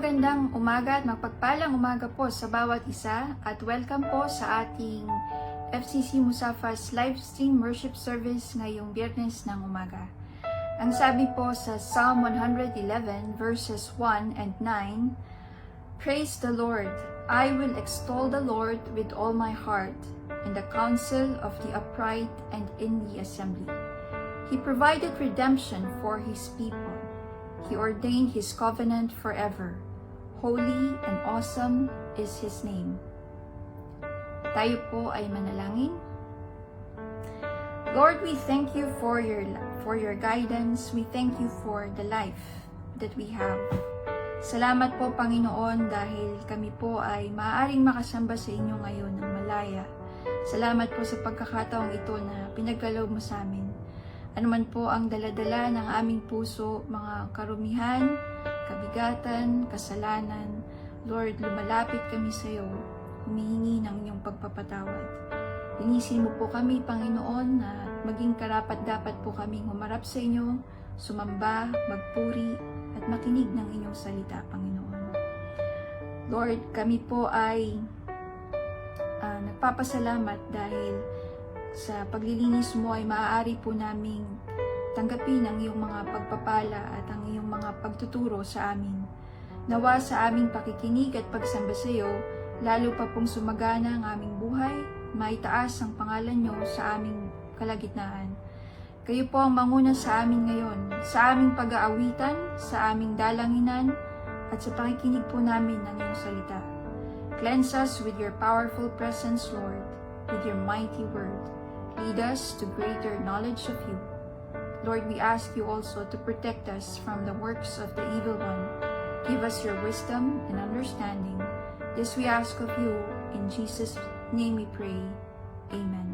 magandang umaga at mapagpalang umaga po sa bawat isa at welcome po sa ating FCC Musafa's live stream worship service ngayong Biyernes ng umaga. Ang sabi po sa Psalm 111 verses 1 and 9, Praise the Lord! I will extol the Lord with all my heart in the council of the upright and in the assembly. He provided redemption for His people. He ordained His covenant forever. Holy and awesome is His name. Tayo po ay manalangin. Lord, we thank you for your guidance. We thank you for the life that we have. Salamat po, Panginoon, dahil kami po ay maaaring makasamba sa inyo ngayon ng malaya. Salamat po sa pagkakataong ito na pinagkaloob mo sa amin. Ano man po ang daladala ng aming puso, mga karumihan, kabigatan, kasalanan, Lord, lumalapit kami sa iyo, humihingi ng iyong pagpapatawad. Linisin mo po kami, Panginoon, na maging karapat-dapat po kaming humarap sa inyo, sumamba, magpuri, at makinig ng inyong salita, Panginoon. Lord, kami po ay nagpapasalamat dahil sa paglilinis mo ay maaari po naming tanggapin ang iyong mga pagpapala at ang iyong mga pagtuturo sa amin. Nawa sa aming pakikinig at pagsamba sa iyo, lalo pa pong sumagana ang aming buhay, maitaas ang pangalan niyo sa aming kalagitnaan. Kayo po ang manguna sa amin ngayon, sa aming pag-aawitan, sa aming dalanginan, at sa pakikinig po namin ng iyong salita. Cleanse us with your powerful presence, Lord, with your mighty word. Lead us to greater knowledge of you. Lord, we ask you also to protect us from the works of the evil one. Give us your wisdom and understanding. This we ask of you. In Jesus' name we pray. Amen.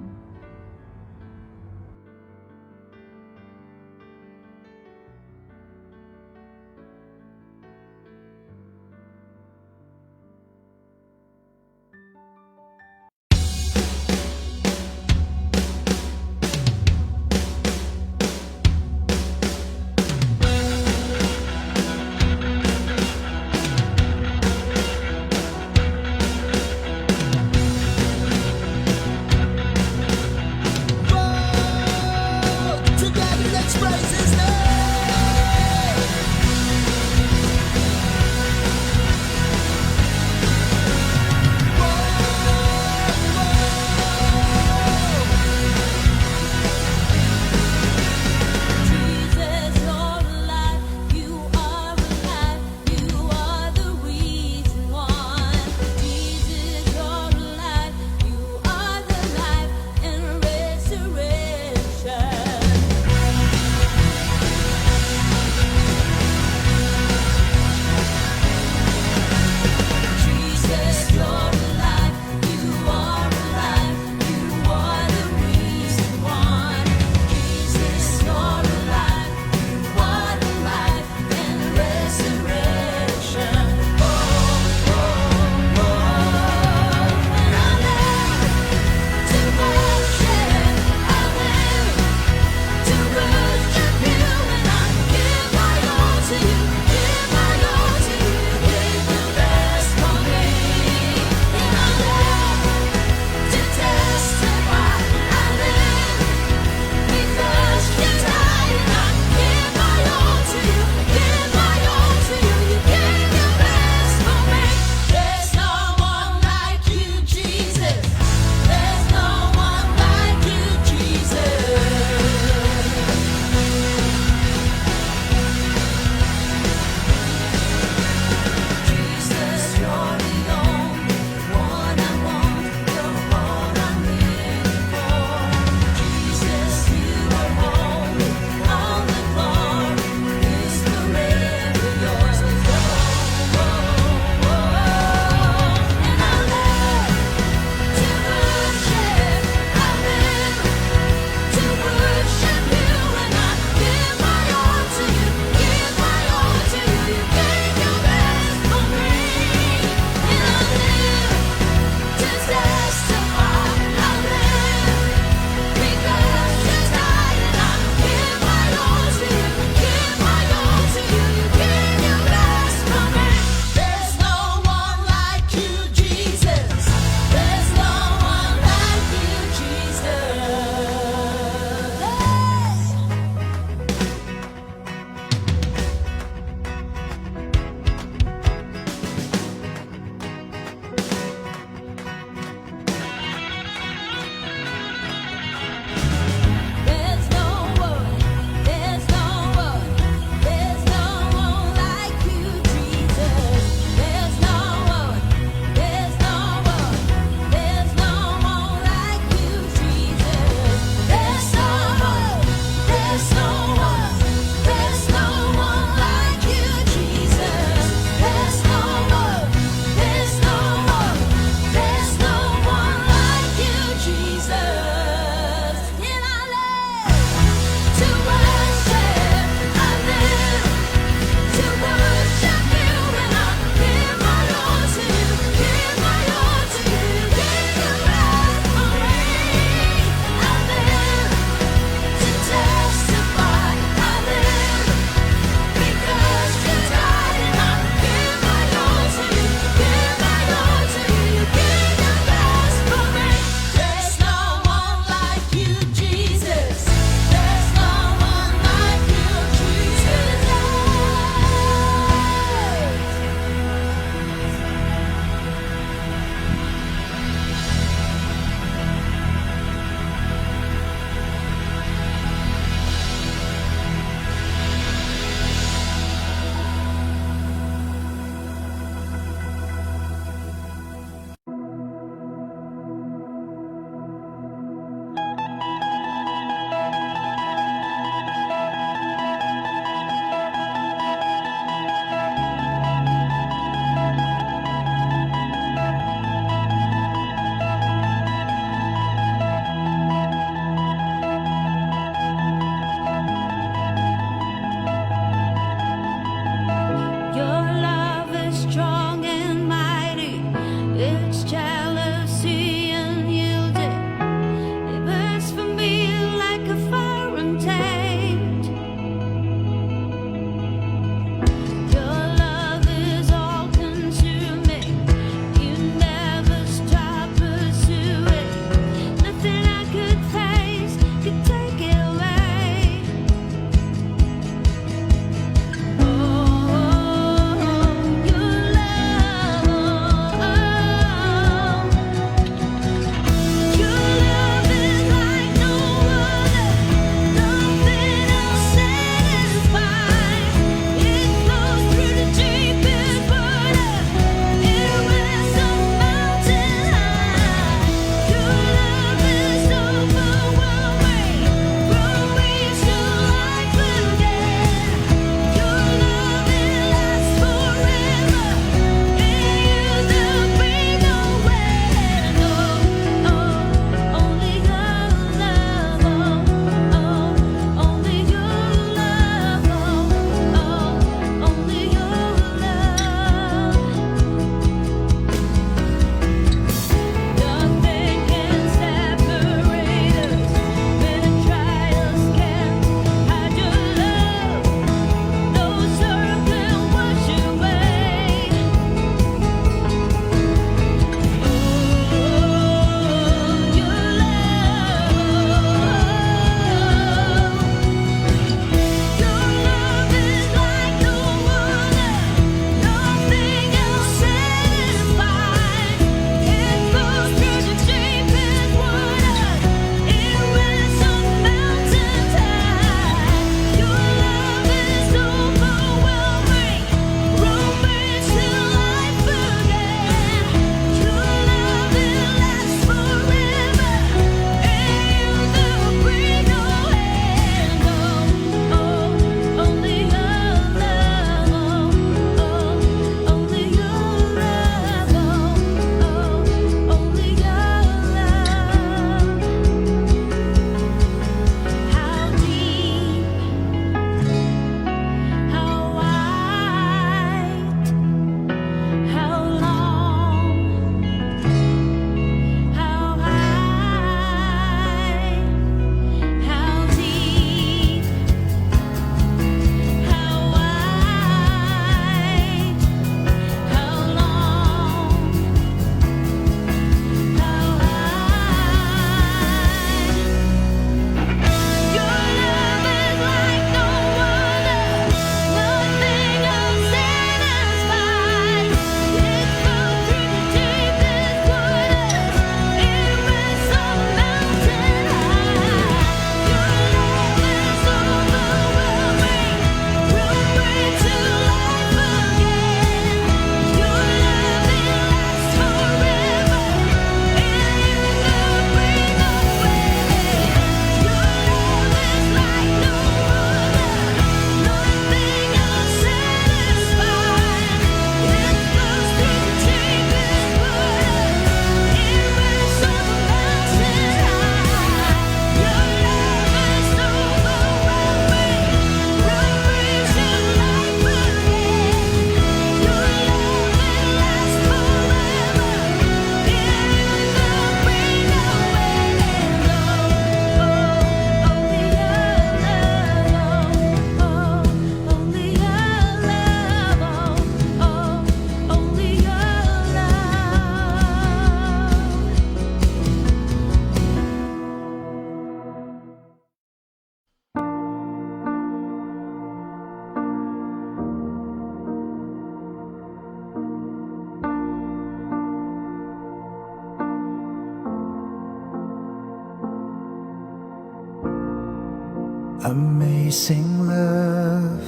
Amazing love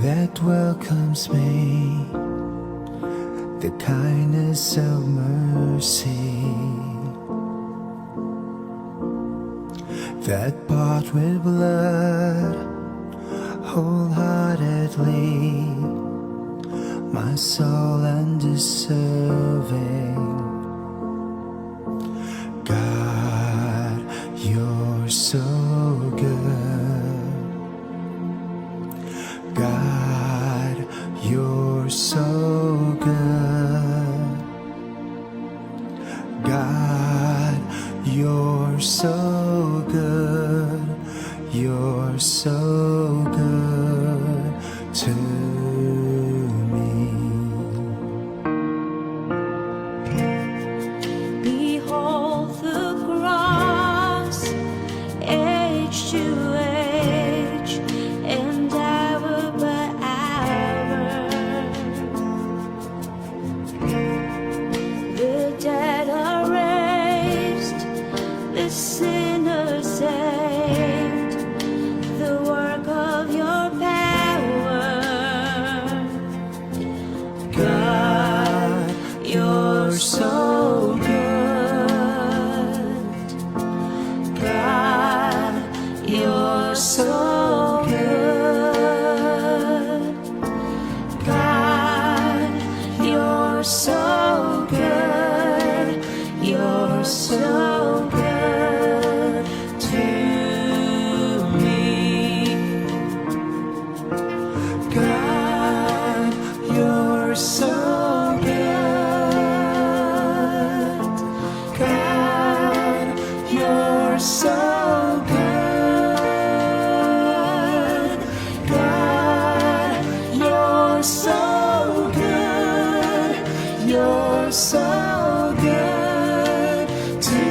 that welcomes me, the kindness of mercy that bought with blood wholeheartedly my soul undeserving. God, you're so good. God, you're so good. God, you're so good. You're so good to me. Behold the cross, age to age, and hour by hour. The dead are raised, the sinners saved, the work of your power. God, you're so good. God, you're so good. God, you're so good. You're so good to me. God, you're so good. God, you're so good. God, you're so good. You're so good to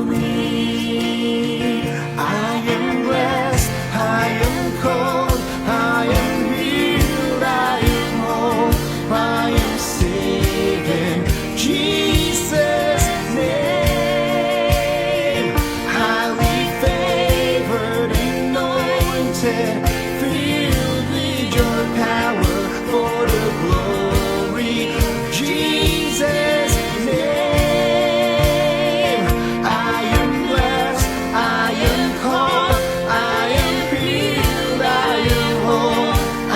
me. I am blessed, I am called, I am healed, I am whole, I am saved in Jesus' name. Highly favored, anointed, filled with your power for the glory of Jesus' name. I am blessed, I am called, I am healed, I am whole, I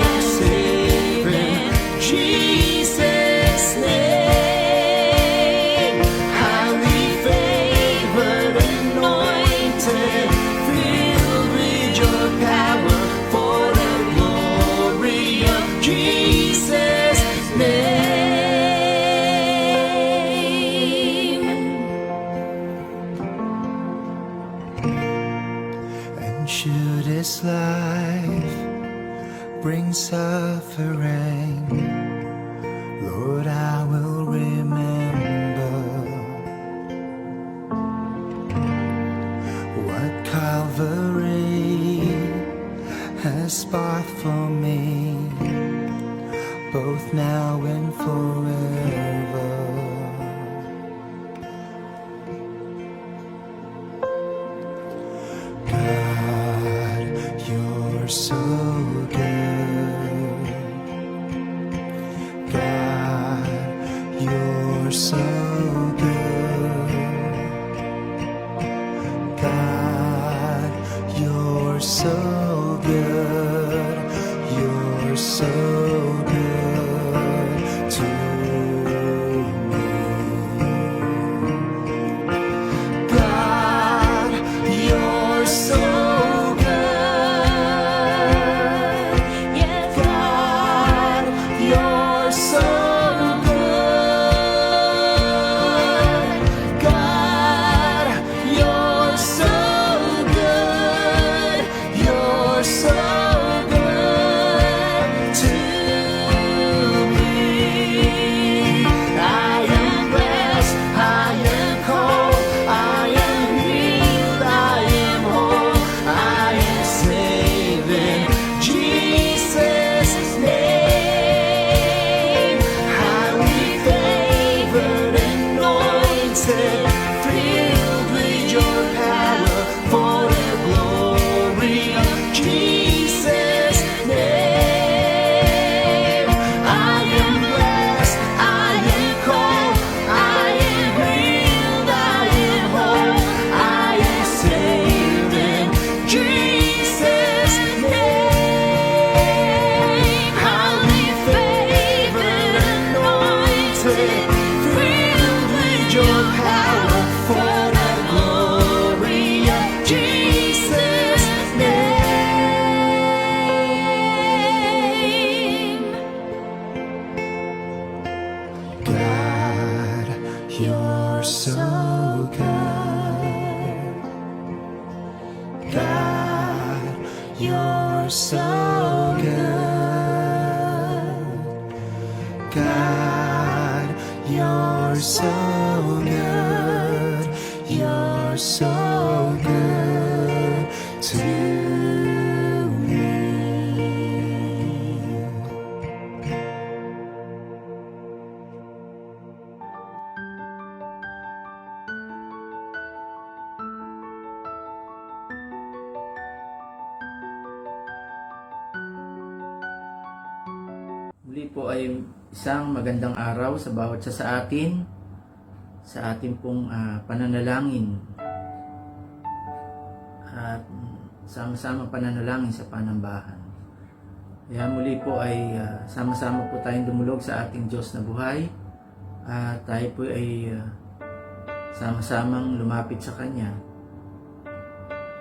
am saved in Jesus' name. Highly favored, anointed, filled with your power for the glory of Jesus' name. And should this life bring suffering, Lord, I will remember what Calvary has bought for me, both now and forever. God, you're so good. God, you're so good. God, you're so good. You're so good to me. God, you're so good. Yes, God, you're so good. You're so good. God, you're so good. God, you're so good. You're so good to me. Muli po ay isang magandang araw sa bawat isa sa atin, sa ating pong pananalangin at sama-sama pananalangin sa panambahan. Kaya muli po ay sama-sama po tayong dumulog sa ating Diyos na buhay at tayo po ay sama-samang lumapit sa Kanya.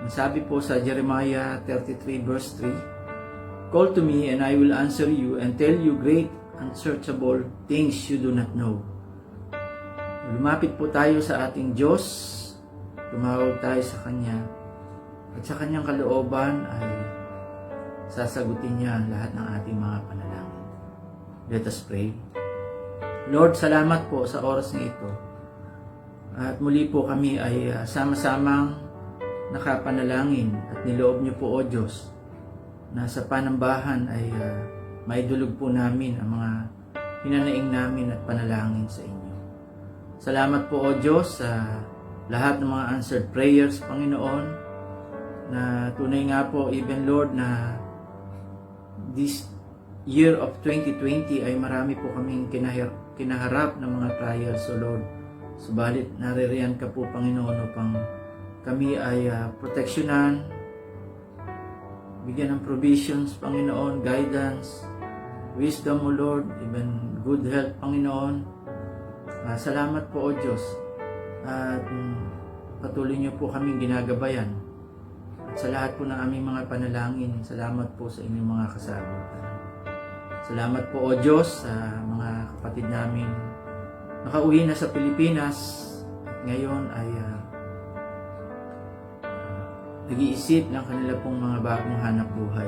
Ang sabi po sa Jeremiah 33 verse 3, "Call to me and I will answer you and tell you great unsearchable things you do not know." Lumapit po tayo sa ating Diyos, tumawag tayo sa Kanya, at sa Kanyang kalooban ay sasagutin niya lahat ng ating mga panalangin. Let us pray. Lord, salamat po sa oras na ito. At muli po kami ay sama-samang nakapanalangin at niloob niyo po, O Diyos, na sa panambahan ay maidulog po namin ang mga hinanaing namin at panalangin sa inyo. Salamat po, O Diyos, sa lahat ng mga answered prayers, Panginoon, na tunay nga po, even Lord, na this year of 2020 ay marami po kaming kinaharap ng mga trials, O Lord. Subalit naririyan ka po, Panginoon, upang kami ay proteksyonan, bigyan ng provisions, Panginoon, guidance, wisdom, O Lord, even good health, Panginoon. Salamat po, O Diyos, at patuloy niyo po kaming ginagabayan. At sa lahat po ng aming mga panalangin, salamat po sa inyong mga kasagutan. Salamat po, O Diyos, sa mga kapatid namin nakauwi na sa Pilipinas at ngayon ay nag-iisip ng kanila pong mga bagong hanap buhay.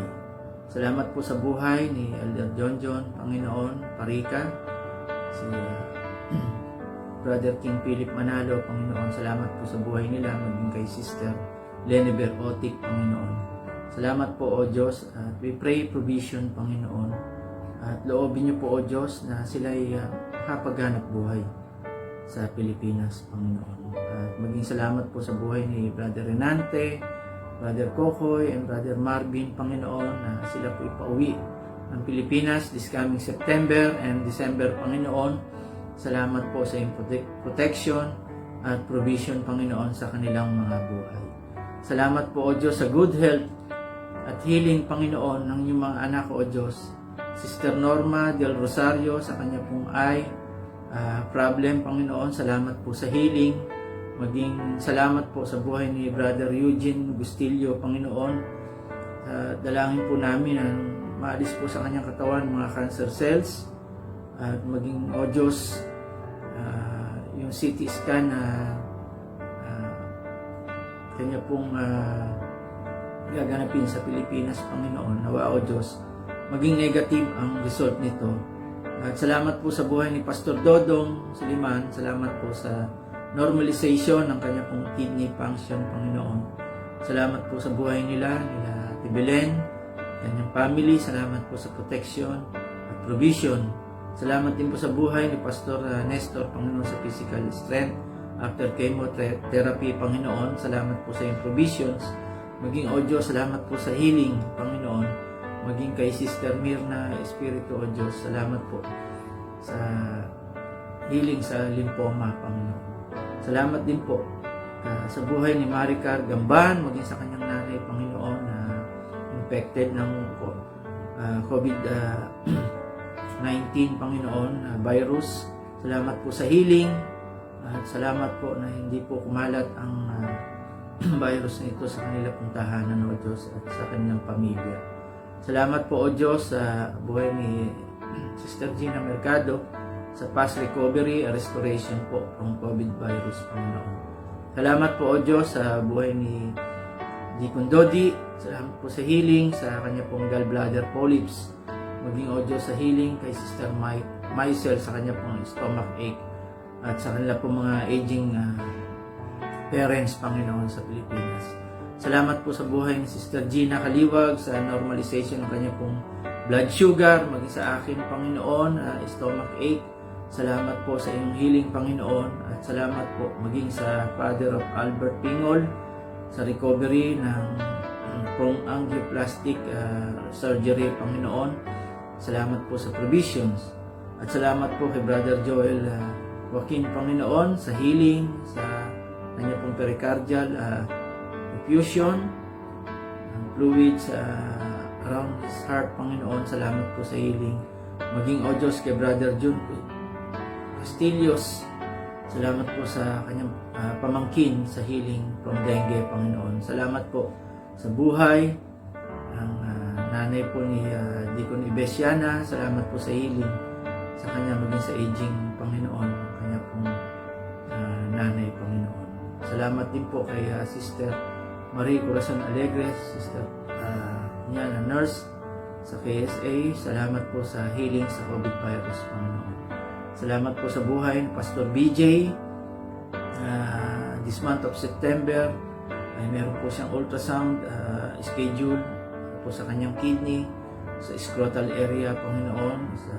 Salamat po sa buhay ni Elder John, Panginoon, Parika, si Brother King Philip Manalo, Panginoon. Salamat po sa buhay nila, maging kay Sister Leniber Otik, Panginoon. Salamat po, O Diyos, at we pray provision, Panginoon. At loobin niyo po, O Diyos, na sila ay makapaghanap buhay sa Pilipinas, Panginoon. At maging salamat po sa buhay ni Brother Renante, Brother Kokoy, and Brother Marvin, Panginoon, na sila po ipauwi ng Pilipinas this coming September and December, Panginoon. Salamat po sa iyong protection at provision, Panginoon, sa kanilang mga buhay. Salamat po, O Diyos, sa good health at healing, Panginoon, ng iyong mga anak, O Diyos. Sister Norma Del Rosario, sa kanya pong problem, Panginoon. Salamat po sa healing. Maging salamat po sa buhay ni Brother Eugene Bustillo, Panginoon. Dalangin po namin na maalis po sa kanyang katawan mga cancer cells. At maging, O Diyos, yung CT scan na kanya pong gaganapin sa Pilipinas, Panginoon. Nawa, O Diyos, maging negative ang result nito. At salamat po sa buhay ni Pastor Dodong Suliman. Salamat po sa normalization ng kanya pong kidney function, Panginoon. Salamat po sa buhay nila Tibelen, kanyang family. Salamat po sa protection at provision. Salamat din po sa buhay ni Pastor Nestor, Panginoon, sa physical strength after chemotherapy, Panginoon. Salamat po sa iyong provisions. Maging, O Diyos, salamat po sa healing, Panginoon. Maging kay Sister Mirna Espiritu, O Diyos, salamat po sa healing sa lymphoma, Panginoon. Salamat din po sa buhay ni Maricar Gamban, maging sa kanyang nanay, Panginoon, na infected ng COVID-19, Panginoon, virus. Salamat po sa healing at salamat po na hindi po kumalat ang virus na ito sa kanila pong tahanan, O Diyos, at sa kanilang pamilya. Salamat po, O Diyos, sa buhay ni Sister Gina Mercado, sa fast recovery at restoration po from COVID virus, Panginoon. Salamat po, O Diyos, sa buhay ni Deacon Dodi. Salamat po sa healing sa kanya pong gallbladder polyps. Maging, O Diyos, sa healing kay Sister Maisel sa kanya pong stomach ache at sa kanila pong mga aging parents, Panginoon, sa Pilipinas. Salamat po sa buhay ni Sister Gina Kaliwag sa normalization ng kanya pong blood sugar, maging sa akin, Panginoon, stomach ache. Salamat po sa iyong healing, Panginoon, at salamat po maging sa Father of Albert Pingol sa recovery ng prong angioplastic surgery, Panginoon. Salamat po sa provisions. At salamat po kay Brother Joel Joaquin, Panginoon, sa healing, sa kanya pong pericardial effusion, fluids around his heart, Panginoon. Salamat po sa healing. Maging, O Diyos, kay Brother Jun Castillos. Salamat po sa kanyang pamangkin sa healing from dengue, Panginoon. Salamat po sa buhay ang nanay po ni Deacon Ibesiana. Salamat po sa healing sa kanya, maging sa aging, Panginoon, ang kanya pong nanay, Panginoon. Salamat din po kay Sister Marie Corazon Alegre, Sister niya na nurse sa KSA. Salamat po sa healing sa COVID virus, Panginoon. Salamat po sa buhay ni Pastor BJ. This month of September ay meron po siyang ultrasound schedule po sa kanyang kidney, sa scrotal area, Panginoon, sa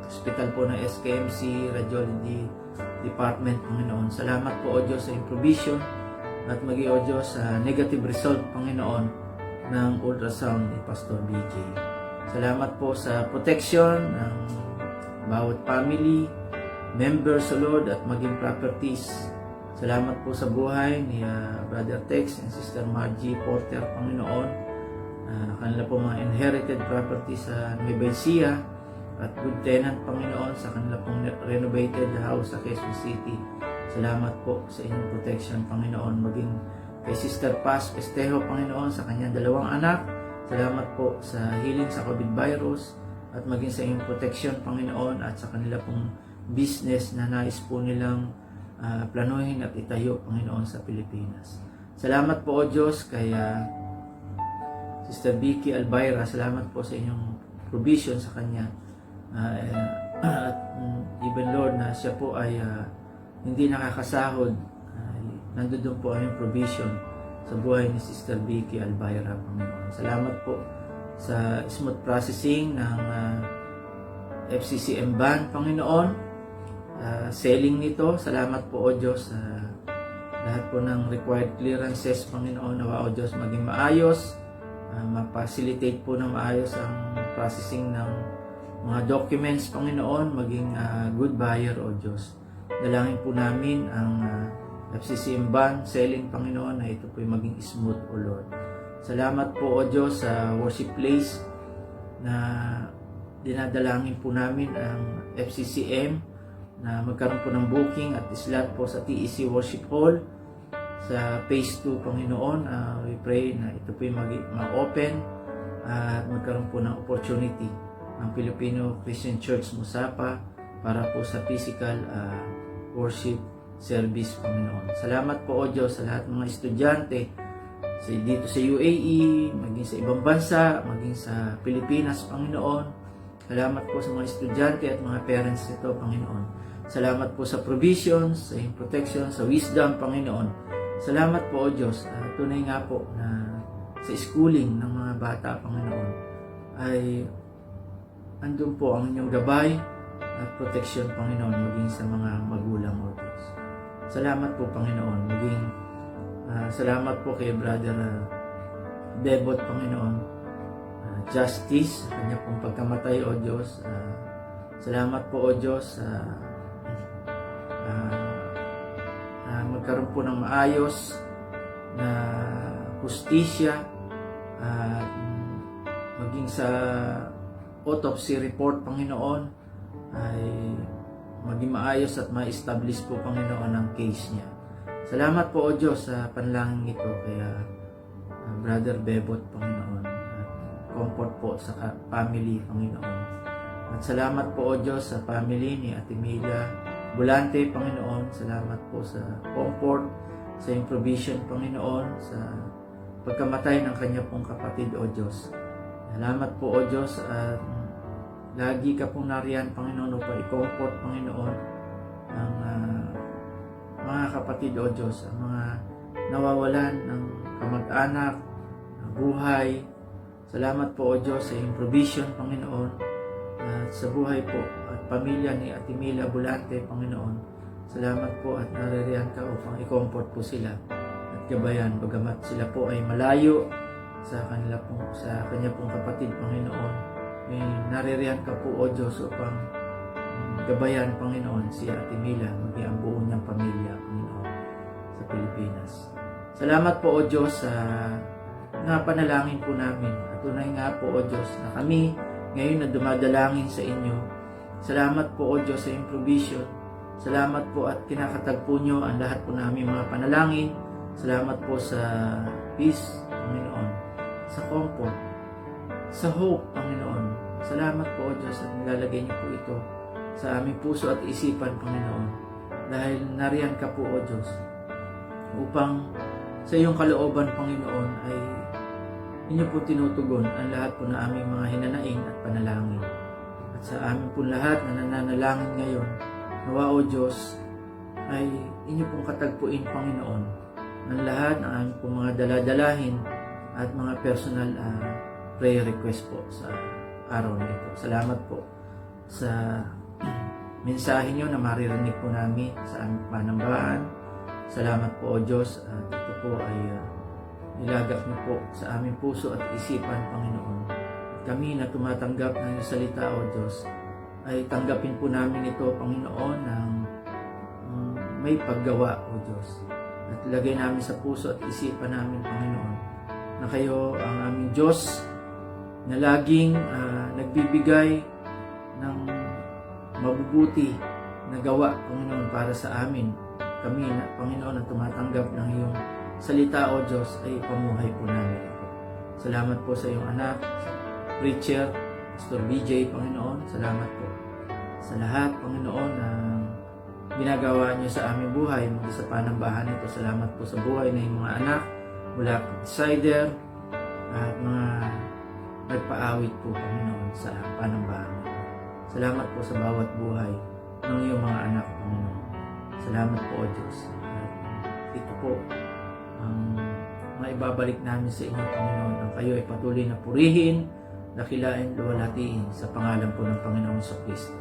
hospital po ng SKMC Radiology Department, Panginoon. Salamat po, O Diyos, sa provision at maging, O Diyos, sa negative result, Panginoon, ng ultrasound ni Pastor BJ. Salamat po sa protection ng bawat family, members, O Lord, at maging properties. Salamat po sa buhay ni Brother Tex and Sister Margie Porter, Panginoon. Kanila po mga inherited properties sa Nueva Ecija at good tenant, Panginoon, sa kanila pong renovated house sa Quezon City. Salamat po sa inyong protection, Panginoon. Maging kay Sister Paz Pestejo, Panginoon, sa kanyang 2 anak. Salamat po sa healing sa COVID virus at maging sa inyong protection, Panginoon, at sa kanila pong business na nais po nilang planuhin at itayo, Panginoon, sa Pilipinas. Salamat po, O Diyos, kay Sister Vicky Albayra. Salamat po sa inyong provision sa kanya. At even, Lord, na siya po ay hindi nakakasahod, nandoon po ang inyong provision sa buhay ni Sister Vicky Albayra, Panginoon. Salamat po sa smooth processing ng FCCM ban, Panginoon. Selling nito, salamat po, O Diyos, sa lahat po ng required clearances, Panginoon. Nawa, O Diyos, maging maayos, ma-facilitate po ng maayos ang processing ng mga documents, Panginoon, maging good buyer, O Diyos. Dalangin po namin ang FCCM ban, selling, Panginoon, na ito po ay maging smooth, O Lord. Salamat po, O Diyos, sa worship place na dinadalangin po namin ang FCCM na magkaroon po ng booking at slot po sa TEC Worship Hall sa Phase 2, Panginoon. We pray na ito po ma-open at magkaroon po ng opportunity ng Filipino Christian Church Musapa para po sa physical worship service, Panginoon. Salamat po, O Diyos, sa lahat ng mga estudyante dito sa UAE, maging sa ibang bansa, maging sa Pilipinas, Panginoon. Salamat po sa mga estudyante at mga parents nito, Panginoon. Salamat po sa provisions, sa protection, sa wisdom, Panginoon. Salamat po, O Diyos. Tunay nga po na sa schooling ng mga bata, Panginoon, ay andun po ang inyong gabay at protection, Panginoon, maging sa mga magulang, O Diyos. Salamat po, Panginoon. Maging salamat po kay Brother Bebot, Panginoon. Justice, kanya pong pagkamatay, O Diyos. Salamat po, O Diyos, magkaroon po ng maayos na hustisya at maging sa autopsy report, Panginoon, ay maging maayos at ma-establish po, Panginoon, ang case niya. Salamat po, O Diyos, sa panalangin ito kaya Brother Bebot, Panginoon, at comfort po sa family, Panginoon. At salamat po, O Diyos, sa family ni Ate Mila Bulante, Panginoon. Salamat po sa comfort, sa iyong provision, Panginoon, sa pagkamatay ng kanya pong kapatid, O Diyos. Salamat po, O Diyos, at lagi ka pong nariyan, Panginoon, upang i-comfort, Panginoon, ang mga kapatid, O Diyos, ang mga nawawalan ng kamag-anak, ng buhay. Salamat po, O Diyos, sa iyong provision, Panginoon, at sa buhay po at pamilya ni Ate Mila Bulante, Panginoon. Salamat po at naririyan ka upang i-comfort po sila at gabayan, bagamat sila po ay malayo sa kanya pong kapatid, Panginoon. May naririyan ka po, O Diyos, upang gabayan, Panginoon, si Ate Mila, maging ang buong niyang pamilya, Panginoon, sa Pilipinas. Salamat po, O Diyos, sa panalangin po namin. At tunay nga po, O Diyos, na kami ngayon na dumadalangin sa inyo. Salamat po, O Diyos, sa iyong provision. Salamat po at kinakatagpo nyo ang lahat po namin mga panalangin. Salamat po sa peace, Panginoon, sa comfort, sa hope, Panginoon. Salamat po, O Diyos, at nilalagay niyo po ito sa aming puso at isipan, Panginoon. Dahil nariyan ka po, O Diyos, upang sa iyong kalooban, Panginoon, ay inyo po tinutugon ang lahat po na aming mga hinanaing at panalangin. At sa amin po lahat na nananalangin ngayon, nawa, O Diyos, ay inyo pong katagpuin, Panginoon, ang lahat ng aming pong mga daladalahin at mga personal prayer request po sa araw na ito. Salamat po sa mensahe nyo na maririnig po namin sa aming panambahan. Salamat po, O Diyos, at ito po ay nilagak niyo po sa aming puso at isipan, Panginoon. At kami na tumatanggap ng iyong salita, O Diyos, ay tanggapin po namin ito, Panginoon, ng may paggawa, O Diyos. At ilagay namin sa puso at isipan namin, Panginoon, na kayo ang aming Diyos na laging nagbibigay ng mabubuti na gawa, Panginoon, para sa amin. Kami, Panginoon, na tumatanggap ng iyong salita, O Diyos, ay pamuhay po namin ito. Salamat po sa iyong anak, preacher, Pastor BJ, Panginoon. Salamat po sa lahat, Panginoon, na ginagawa niyo sa aming buhay mula sa panambahan ito. Salamat po sa buhay ng iyong mga anak mula Sider at mga nagpaawit po, Panginoon, sa panambahan ito. Salamat po sa bawat buhay ng iyong mga anak, Panginoon. Salamat po, O Diyos. At ito po ang maibabalik namin sa inyo, Panginoon, ang kayo ay patuloy na purihin, dakilain, luwalhatiin sa pangalan po ng Panginoong Kristo.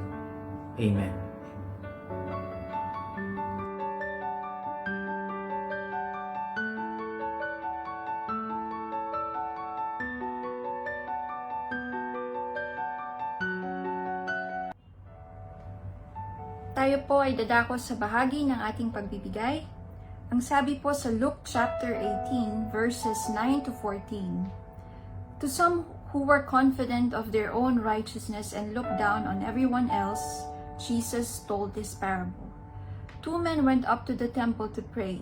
Amen. Tayo po ay dadako sa bahagi ng ating pagbibigay. Ang sabi po sa Luke chapter 18 verses 9 to 14. To some who were confident of their own righteousness and looked down on everyone else, Jesus told this parable. Two men went up to the temple to pray,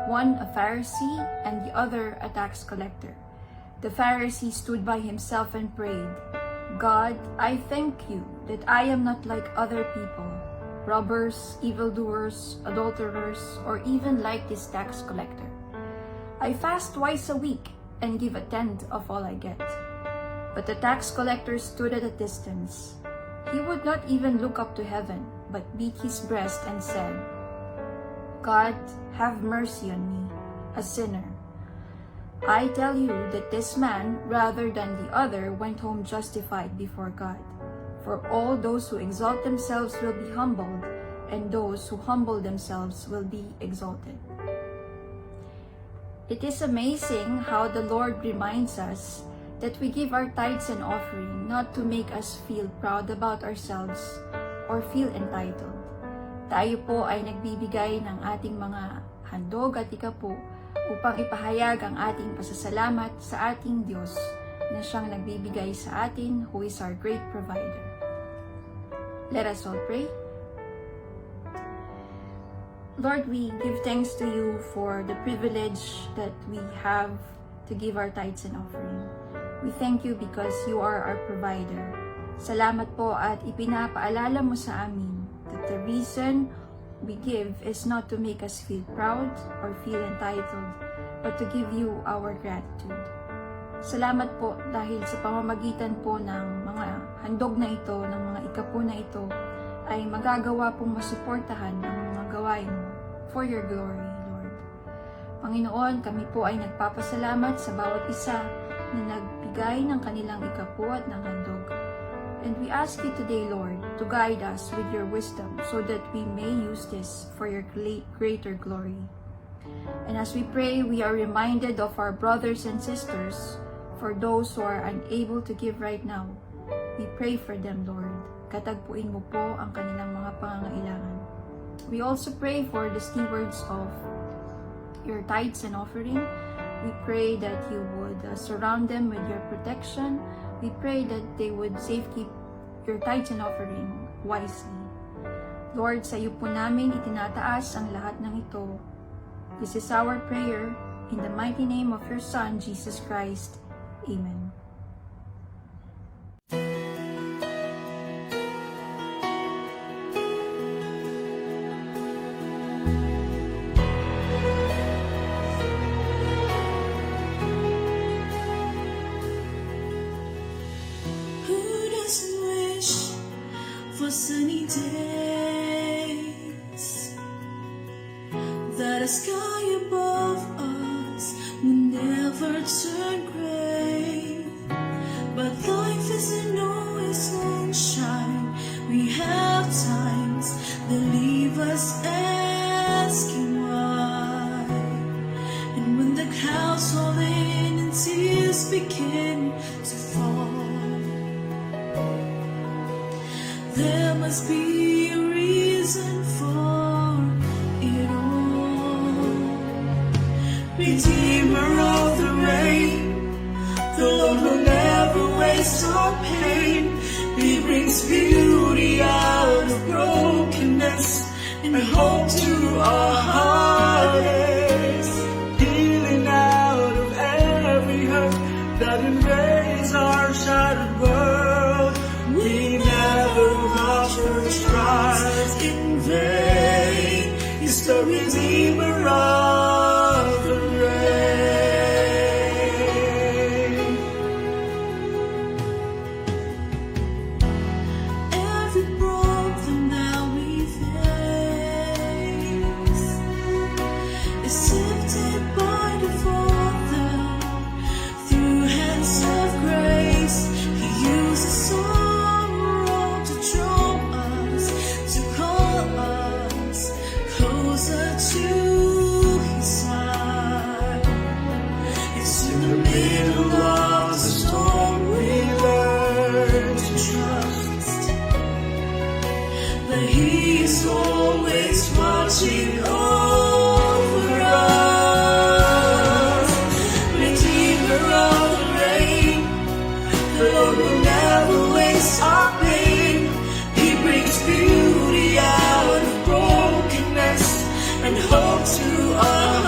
one a Pharisee and the other a tax collector. The Pharisee stood by himself and prayed, God, I thank you that I am not like other people, robbers, evildoers, adulterers, or even like this tax collector. I fast twice a week and give a tenth of all I get. But the tax collector stood at a distance. He would not even look up to heaven, but beat his breast and said, God, have mercy on me, a sinner. I tell you that this man, rather than the other, went home justified before God. For all those who exalt themselves will be humbled, and those who humble themselves will be exalted. It is amazing how the Lord reminds us that we give our tithes and offering not to make us feel proud about ourselves or feel entitled. Tayo po ay nagbibigay ng ating mga handog at ikapu upang ipahayag ang ating pasasalamat sa ating Diyos na siyang nagbibigay sa atin, who is our great provider. Let us all pray. Lord, we give thanks to you for the privilege that we have to give our tithes and offering. We thank you because you are our provider. Salamat po at ipinapaalala mo sa amin that the reason we give is not to make us feel proud or feel entitled, but to give you our gratitude. Salamat po dahil sa pamamagitan po ng mga handog na ito, ng mga ikapo na ito, ay magagawa pong masuportahan ang mga gawain mo for your glory, Lord. Panginoon, kami po ay nagpapasalamat sa bawat isa na nagbigay ng kanilang ikapo at ng handog. And we ask you today, Lord, to guide us with your wisdom so that we may use this for your greater glory. And as we pray, we are reminded of our brothers and sisters, for those who are unable to give right now. We pray for them, Lord. Katagpuin mo po ang kanilang mga pangangailangan. We also pray for the stewards of your tithes and offering. We pray that you would surround them with your protection. We pray that they would safekeep your tithes and offering wisely. Lord, sa iyo po namin itinataas ang lahat ng ito. This is our prayer in the mighty name of your Son, Jesus Christ. Amen. Who doesn't wish for sunny days? That the sky above us will never turn gray. But life isn't always sunshine. We have times that leave us asking why. And when the clouds roll in and tears begin to fall, there must be a reason for it all. Redeemer of the rain, the Lord will never waste our pain. He brings beauty out of brokenness and hope to our heartaches, healing out of every hurt that invades our shattered world. We never lost our trust in vain. He's the Redeemer of the rain. Every problem that we face is sifted by the Father through hands of grace. He uses sorrow to draw us, to call us closer to His side. It's in the middle of the storm we learn to trust that He is always watching over us. Redeemer of the rain, the Lord will never waste our pain. He brings beauty out of brokenness and hope to our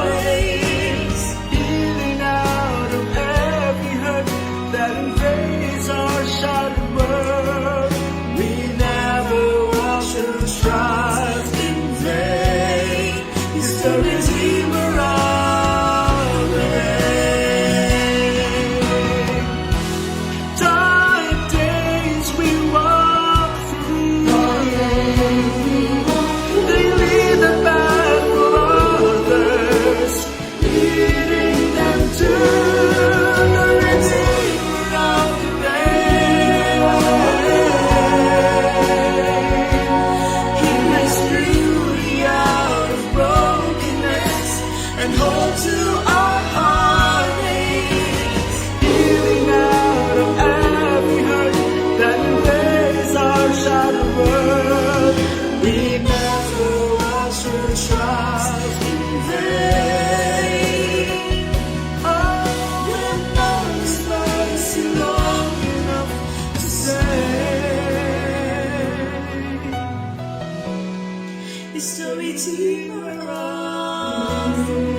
heartaches, healing out of every hurt that invades our shattered world. We never wash our trust in vain. He's the Redeemer of the rain. Dark days we walk through, they lead the path for others, leading them to the Redeemer of the rain. He brings beauty out of brokenness and hope to our heartaches, healing out of every hurt that invades our shattered world. We never lost our trust in vain. Oh, when no one's mercy long enough to say, it's the Redeemer of the world.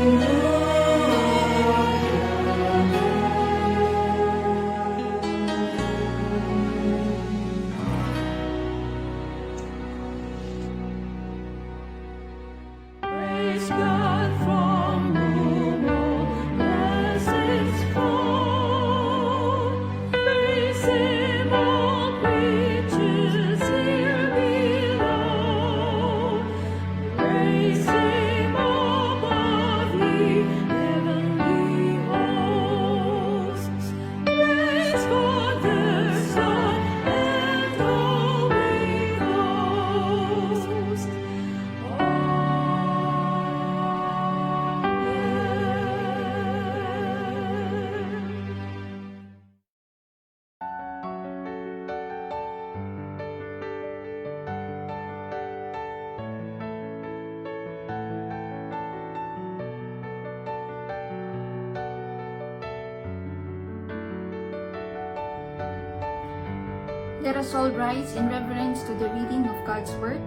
Let us all rise in reverence to the reading of God's Word.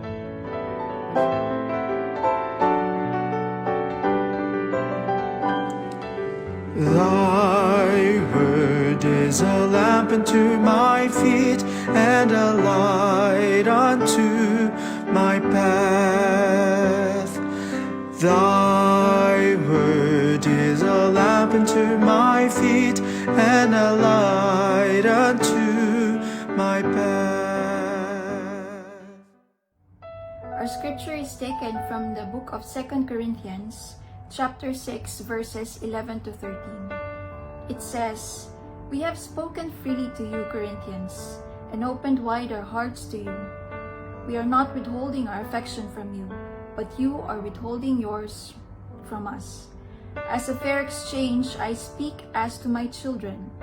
Thy word is a lamp unto my feet and a light unto my path. Thy word is a lamp unto my feet and a light unto my path. Our scripture is taken from the book of 2 Corinthians, chapter 6, verses 11 to 13. It says, "We have spoken freely to you, Corinthians, and opened wide our hearts to you. We are not withholding our affection from you, but you are withholding yours from us. As a fair exchange, I speak as to my children.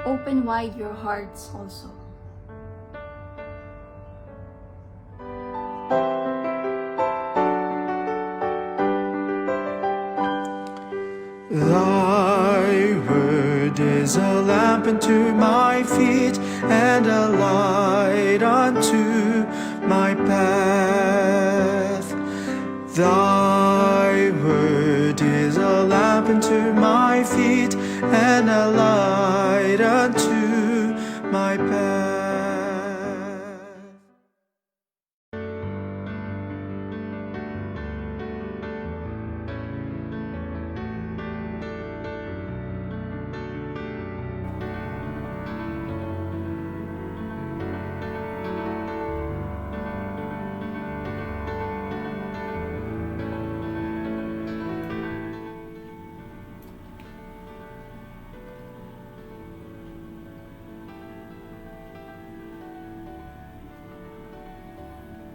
Open wide your hearts also." Thy word is a lamp unto my feet and a light unto my path. Thy word is a lamp unto my feet and a light unto my path.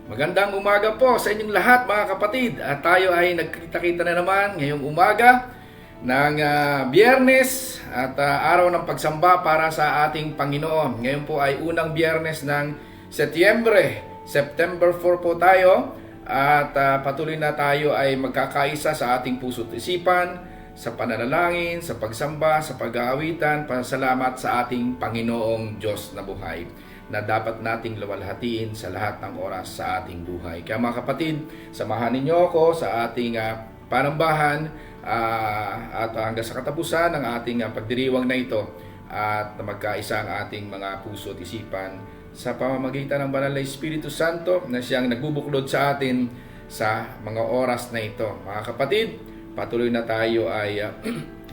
Magandang umaga po sa inyong lahat mga kapatid. At tayo ay nagkita-kita na naman ngayong umaga ng Biyernes at araw ng pagsamba para sa ating Panginoon. Ngayon po ay unang Biyernes ng Setyembre. September 4 po tayo at patuloy na tayo ay magkakaisa sa ating puso't isipan, sa pananalangin, sa pagsamba, sa pag-aawitan, pasalamat sa ating Panginoong Diyos na buhay na dapat nating luwalhatiin sa lahat ng oras sa ating buhay. Kaya mga kapatid, samahan ninyo ako sa ating panambahan at hanggang sa katapusan ng ating pagdiriwang na ito at magkaisa ang ating mga puso at isipan sa pamamagitan ng Banal na Espiritu Santo na siyang nagbubuklod sa atin sa mga oras na ito. Mga kapatid, patuloy na tayo ay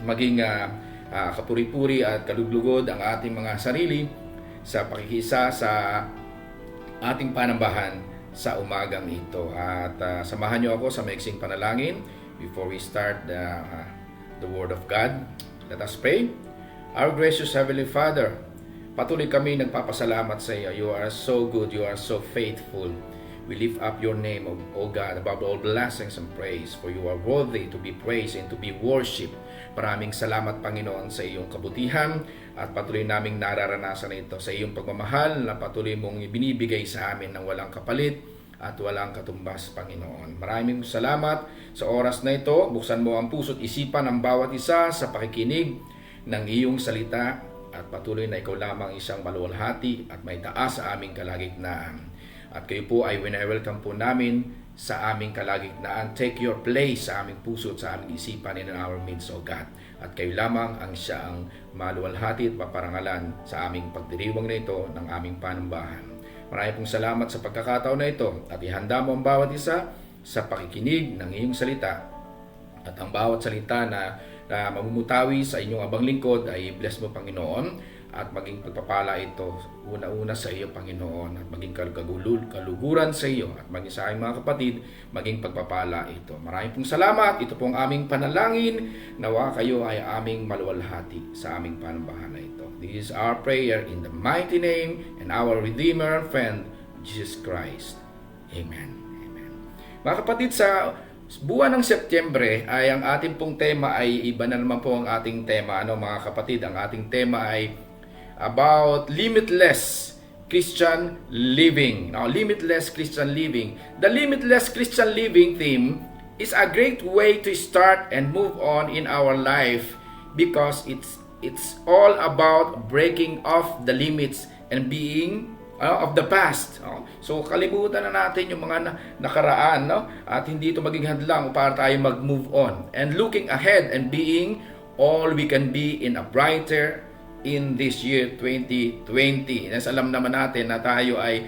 maging kapuri-puri at kaluglugod ang ating mga sarili sa pakikisa sa ating panambahan sa umagang ito. At samahan niyo ako sa maiksing panalangin before we start the Word of God. Let us pray. Our gracious Heavenly Father, patuloy kami nagpapasalamat sa iyo. You are so good, you are so faithful. We lift up your name, O God, above all blessings and praise, for you are worthy to be praised and to be worshipped. Maraming salamat, Panginoon, sa iyong kabutihan at patuloy naming nararanasan ito sa iyong pagmamahal na patuloy mong ibinibigay sa amin ng walang kapalit at walang katumbas, Panginoon. Maraming salamat sa oras na ito. Buksan mo ang puso't isipan ng bawat isa sa pakikinig ng iyong salita at patuloy na ikaw lamang isang maluwalhati at may taas sa aming kalagitnaan. At kayo po ay wina-welcome po namin sa aming kalagitnaan. Take your place sa aming puso at sa aming isipan in our midst, O God. At kayo lamang ang siya ang maluwalhati at maparangalan sa aming pagdiriwang na ito ng aming panambahan. Maraming pong salamat sa pagkakataon na ito at ihanda mo ang bawat isa sa pakikinig ng iyong salita. At ang bawat salita na mamumutawi sa inyong abang lingkod ay bless mo, Panginoon, at maging pagpapala ito una-una sa iyo, Panginoon, at maging kaluguran sa iyo at maging sa aking mga kapatid, maging pagpapala ito. Maraming pong salamat. Ito pong aming panalangin. Nawa kayo ay aming maluwalhati sa aming panambahan na ito. This is our prayer in the mighty name and our Redeemer and friend, Jesus Christ. Amen. Amen. Mga kapatid, sa buwan ng Setyembre ay ang ating pong tema ay iba na naman po ang ating tema. Mga kapatid, ang ating tema ay about limitless Christian living. Now, limitless Christian living. The limitless Christian living theme is a great way to start and move on in our life because it's all about breaking off the limits and being of the past. So kalimutan na natin yung mga nakaraan, no? At hindi ito maging hadlang para tayo mag-move on. And looking ahead and being all we can be in a brighter in this year 2020. Nes alam naman natin na tayo ay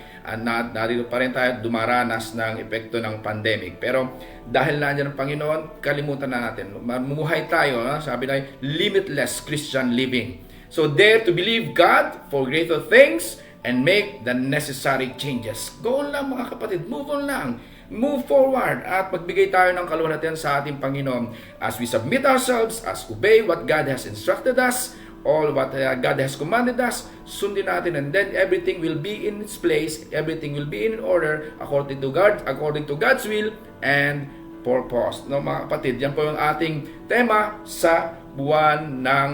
narito pa rin tayo dumaranas ng epekto ng pandemic. Pero dahil nandiyan ang Panginoon, kalimutan na natin. Mamumuhay tayo, sabi na, limitless Christian living. So dare to believe God for greater things and make the necessary changes. Go on lang mga kapatid, move on lang. Move forward at magbigay tayo ng kaluwalhatian sa ating Panginoon as we submit ourselves, as obey what God has instructed us, all what God has commanded us, sundin natin, and then everything will be in its place, everything will be in order according to God's will and purpose. No, mga kapatid, yan po yung ating tema sa buwan ng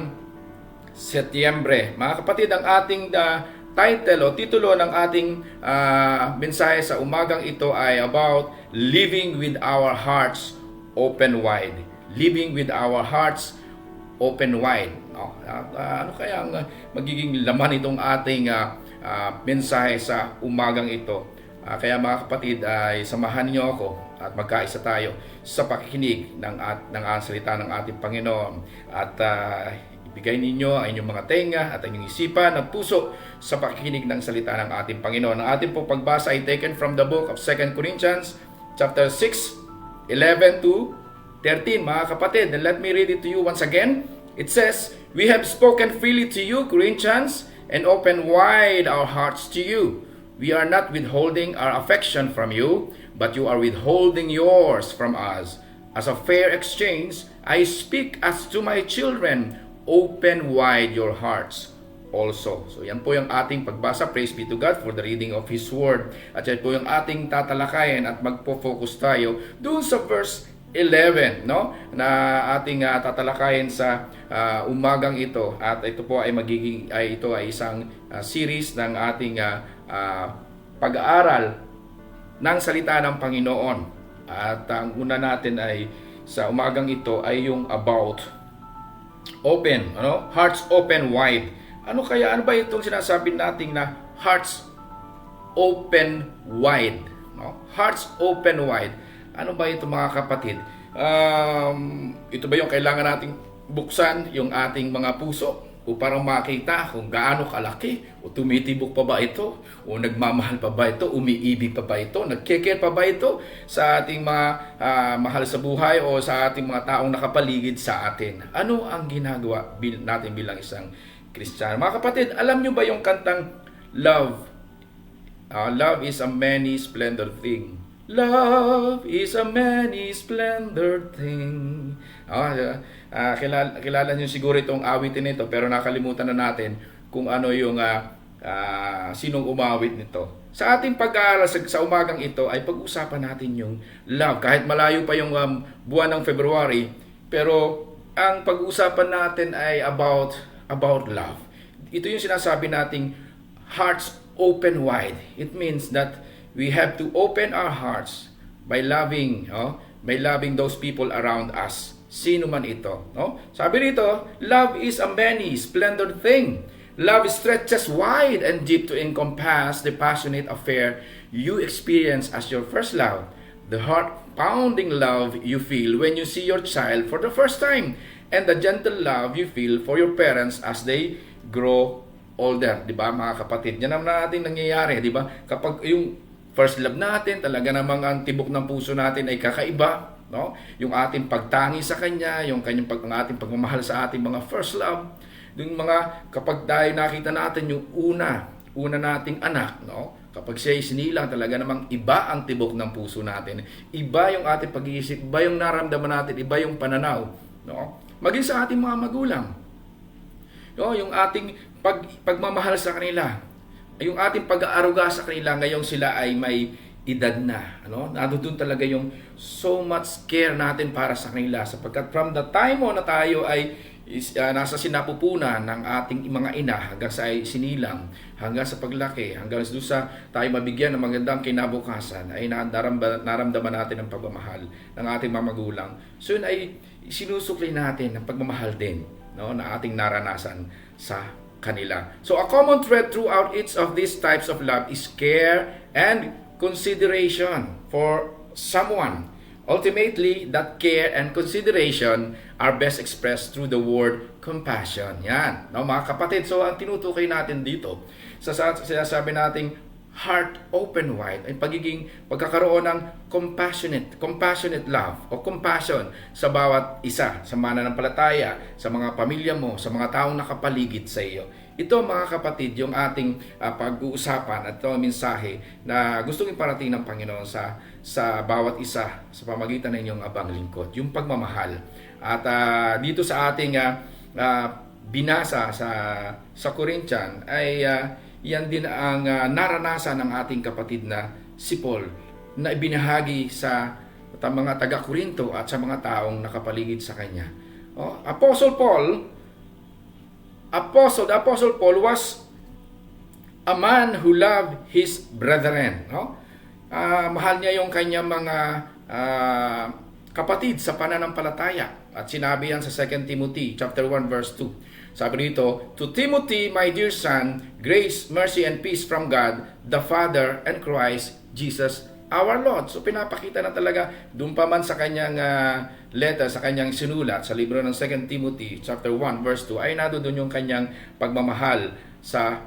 Setyembre. Mga kapatid, ang ating title o titulo ng ating mensahe sa umagang ito ay about living with our hearts open wide. Living with our hearts open wide. Ano kaya ang magiging laman itong ating mensahe sa umagang ito? Kaya mga kapatid, ay samahan niyo ako at magkaisa tayo sa pakikinig ng salita ng ating Panginoon. At ibigay ninyo ang inyong mga tenga at ang inyong isipan at puso sa pakikinig ng salita ng ating Panginoon. Ang ating pong pagbasa ay taken from the book of 2 Corinthians chapter 6, 11 to 13. Mga kapatid, and let me read it to you once again. It says, "We have spoken freely to you, Corinthians, and opened wide our hearts to you. We are not withholding our affection from you, but you are withholding yours from us. As a fair exchange, I speak as to my children, open wide your hearts also." So yan po yung ating pagbasa. Praise be to God for the reading of His Word. At yan po yung ating tatalakayin at magpo-focus tayo doon sa verse 11, no? Na ating tatalakayin sa umagang ito. At ito po ay ito ay isang series ng ating pag-aaral ng salita ng Panginoon. At ang una natin ay sa umagang ito ay yung about open, hearts open wide. Ano ba itong sinasabi nating na hearts open wide, no? Hearts open wide. Ano ba ito mga kapatid? Ito ba yung kailangan nating buksan yung ating mga puso upang makita kung gaano kalaki, o tumitibok pa ba ito, o nagmamahal pa ba ito, umiibig pa ba ito, nagkikare pa ba ito sa ating mga mahal sa buhay o sa ating mga taong nakapaligid sa atin? Ano ang ginagawa natin bilang isang Kristiyano? Mga kapatid, alam nyo ba yung kantang Love? Love is a many splendid thing. Love is a many splendid thing. Kilala niyo siguro itong awitin nito, pero nakalimutan na natin kung ano yung sinong umawit nito. Sa ating pag-aaral sa umagang ito ay pag-usapan natin yung love. Kahit malayo pa yung buwan ng February, pero ang pag-usapan natin ay about love. Ito yung sinasabi nating hearts open wide. It means that we have to open our hearts by loving those people around us. Sino man ito, no? Sabi rito, love is a many splendid thing. Love stretches wide and deep to encompass the passionate affair you experience as your first love. The heart-pounding love you feel when you see your child for the first time, and the gentle love you feel for your parents as they grow older. Di ba mga kapatid? Yan naman natin nangyayari, di ba? Kapag yung first love natin, talaga namang ang tibok ng puso natin ay kakaiba, no? Yung ating pagtangi sa Kanya, yung ang ating pagmamahal sa ating mga first love, yung mga kapag tayo nakita natin yung una nating anak, no? Kapag siya ay sinilang, talaga namang iba ang tibok ng puso natin. Iba yung ating pag-iisip, iba yung naramdaman natin, iba yung pananaw, no? Maging sa ating mga magulang, no? Yung ating pagmamahal sa kanila, yung ating pag-aaruga sa kanila ngayong sila ay may edad na, nandoon talaga yung so much care natin para sa kanila, sapagkat from the time na tayo ay nasa sinapupunan ng ating mga ina hanggang sa sinilang, hanggang sa paglaki, hanggang sa tayo mabigyan ng magandang kinabukasan, ay naramdaman natin ang pagmamahal ng ating mga magulang. So yun ay sinusukli natin ang pagmamahal din, no, na ating naranasan sa kanila. So a common thread throughout each of these types of love is care and consideration for someone. Ultimately, that care and consideration are best expressed through the word compassion. Yan, no, mga kapatid. So ang tinutukoy natin dito sa sinasabi nating heart open wide ay pagkakaroon ng compassionate love o compassion sa bawat isa, sa mananampalataya, sa mga pamilya mo, sa mga taong nakapaligid sa iyo. Ito mga kapatid yung ating pag-uusapan at ito ang mensahe na gustong iparating ng Panginoon sa bawat isa sa pamagitan ng inyong abang lingkod, yung pagmamahal. At dito sa ating binasa sa Corinthian ay yan din ang naranasan ng ating kapatid na si Paul na ibinahagi sa mga taga-Korinto at sa mga taong nakapaligid sa kanya. The Apostle Paul was a man who loved his brethren. Mahal niya yung kanyang mga kapatid sa pananampalataya. At sinabi yan sa 2 Timothy chapter 1 verse 2. Sabi dito, "To Timothy, my dear son, grace, mercy, and peace from God, the Father, and Christ Jesus our Lord." So pinapakita na talaga doon pa man sa kanyang letter, sa kanyang sinulat sa libro ng 2 Timothy chapter 1 verse 2 ay nandoon yung kanyang pagmamahal sa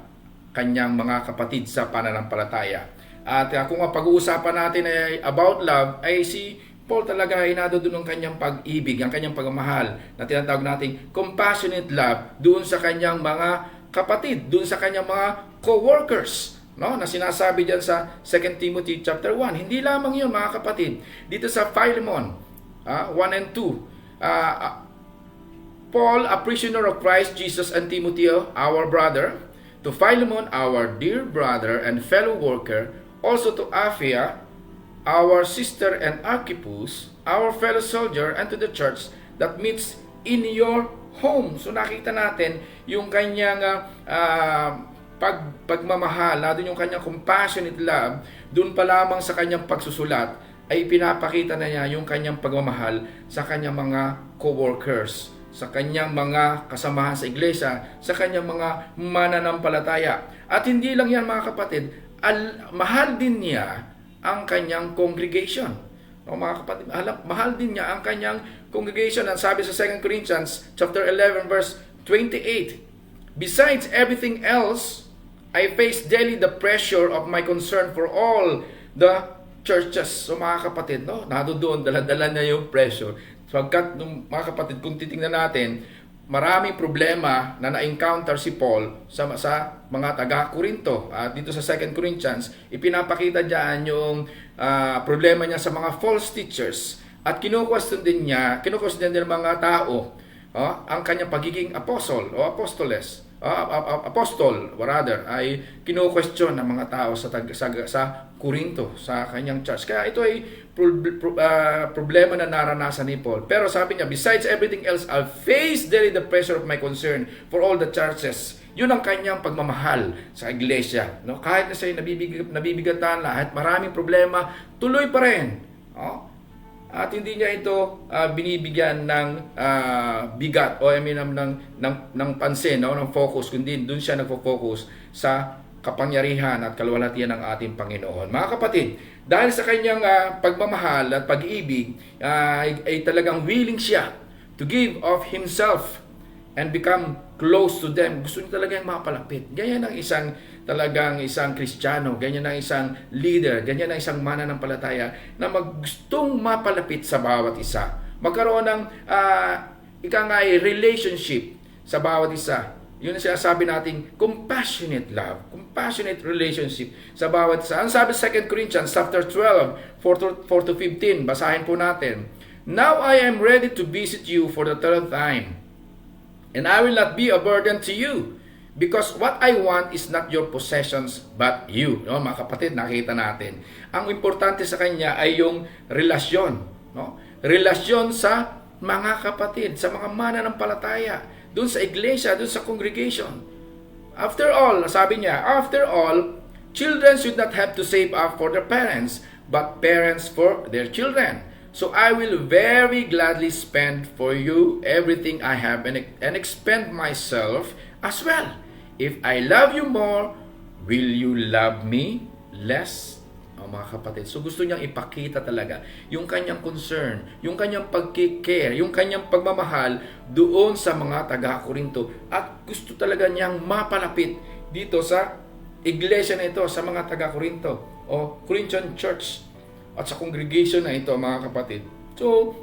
kanyang mga kapatid sa pananampalataya. At kung ang pag-uusapan natin ay about love, ay si Paul talaga ay nandoon yung kanyang pag-ibig, ang kanyang pagmamahal na tinatawag nating compassionate love doon sa kanyang mga kapatid, doon sa kanyang mga co-workers. No, na sinasabi diyan sa 2 Timothy chapter 1. Hindi lamang 'yon mga kapatid. Dito sa Philemon 1 and 2. Paul, a prisoner of Christ Jesus, and Timothy, our brother, to Philemon, our dear brother and fellow worker, also to Apphia, our sister, and Archippus, our fellow soldier, and to the church that meets in your home. So nakita natin yung kanyang pagmamahal, doon yung kanyang compassionate love, doon pa lamang sa kanyang pagsusulat ay pinapakita na niya yung kanyang pagmamahal sa kanyang mga co-workers, sa kanyang mga kasamahan sa iglesia, sa kanyang mga mananampalataya. At hindi lang yan mga kapatid, mahal din niya ang kanyang congregation. Mga kapatid, mahal din niya ang kanyang congregation. Ang sabi sa 2 Corinthians chapter 11 verse 28, "Besides everything else, I face daily the pressure of my concern for all the churches." So mga kapatid, nandoon, dala-dala niya yung pressure. Pagkat mga kapatid, kung titingnan natin, maraming problema na na-encounter si Paul sa mga taga-Korinto. At dito sa 2 Corinthians, ipinapakita diyan yung problema niya sa mga false teachers. At kinu-question din ng mga tao ang kanyang pagiging apostol ay kinu-question ng mga tao sa Korinto, sa kanyang church. Kaya ito ay problema na naranasan ni Paul. Pero sabi niya, "Besides everything else, I'll face daily the pressure of my concern for all the churches." Yun ang kanyang pagmamahal sa iglesia. Kahit na siya nabibigatan lahat, maraming problema, tuloy pa rin. At hindi niya ito binibigyan ng bigat o ng pansin, ng focus, kundi doon siya nagfo-focus sa kapangyarihan at kaluwalhatian ng ating Panginoon. Mga kapatid, dahil sa kanyang pagmamahal at pag-ibig, ay talagang willing siya to give of himself and become close to them. Gusto niya talagang mapalapit. Ganyan ang isang Kristiyano, ganyan ang isang leader, ganyan ang isang mananampalataya na gustong mapalapit sa bawat isa. Magkaroon ng relationship sa bawat isa. Yun ang sinasabi nating compassionate love, compassionate relationship sa bawat isa. Ang sabi sa 2 Corinthians chapter 12, 4-15, basahin po natin. "Now I am ready to visit you for the third time, and I will not be a burden to you, because what I want is not your possessions, but you." Mga kapatid, nakita natin. Ang importante sa kanya ay yung relasyon. Relasyon sa mga kapatid, sa mga mananampalataya, doon sa iglesia, doon sa congregation. After all, sabi niya, "After all, children should not have to save up for their parents, but parents for their children. So I will very gladly spend for you everything I have and expend myself as well. If I love you more, will you love me less? O mga kapatid, so gusto niyang ipakita talaga yung kanyang concern, yung kanyang pagkikare, yung kanyang pagmamahal doon sa mga taga-Korinto. At gusto talaga niyang mapalapit dito sa iglesia na ito, sa mga taga-Korinto o Corinthian Church at sa congregation na ito, mga kapatid. So,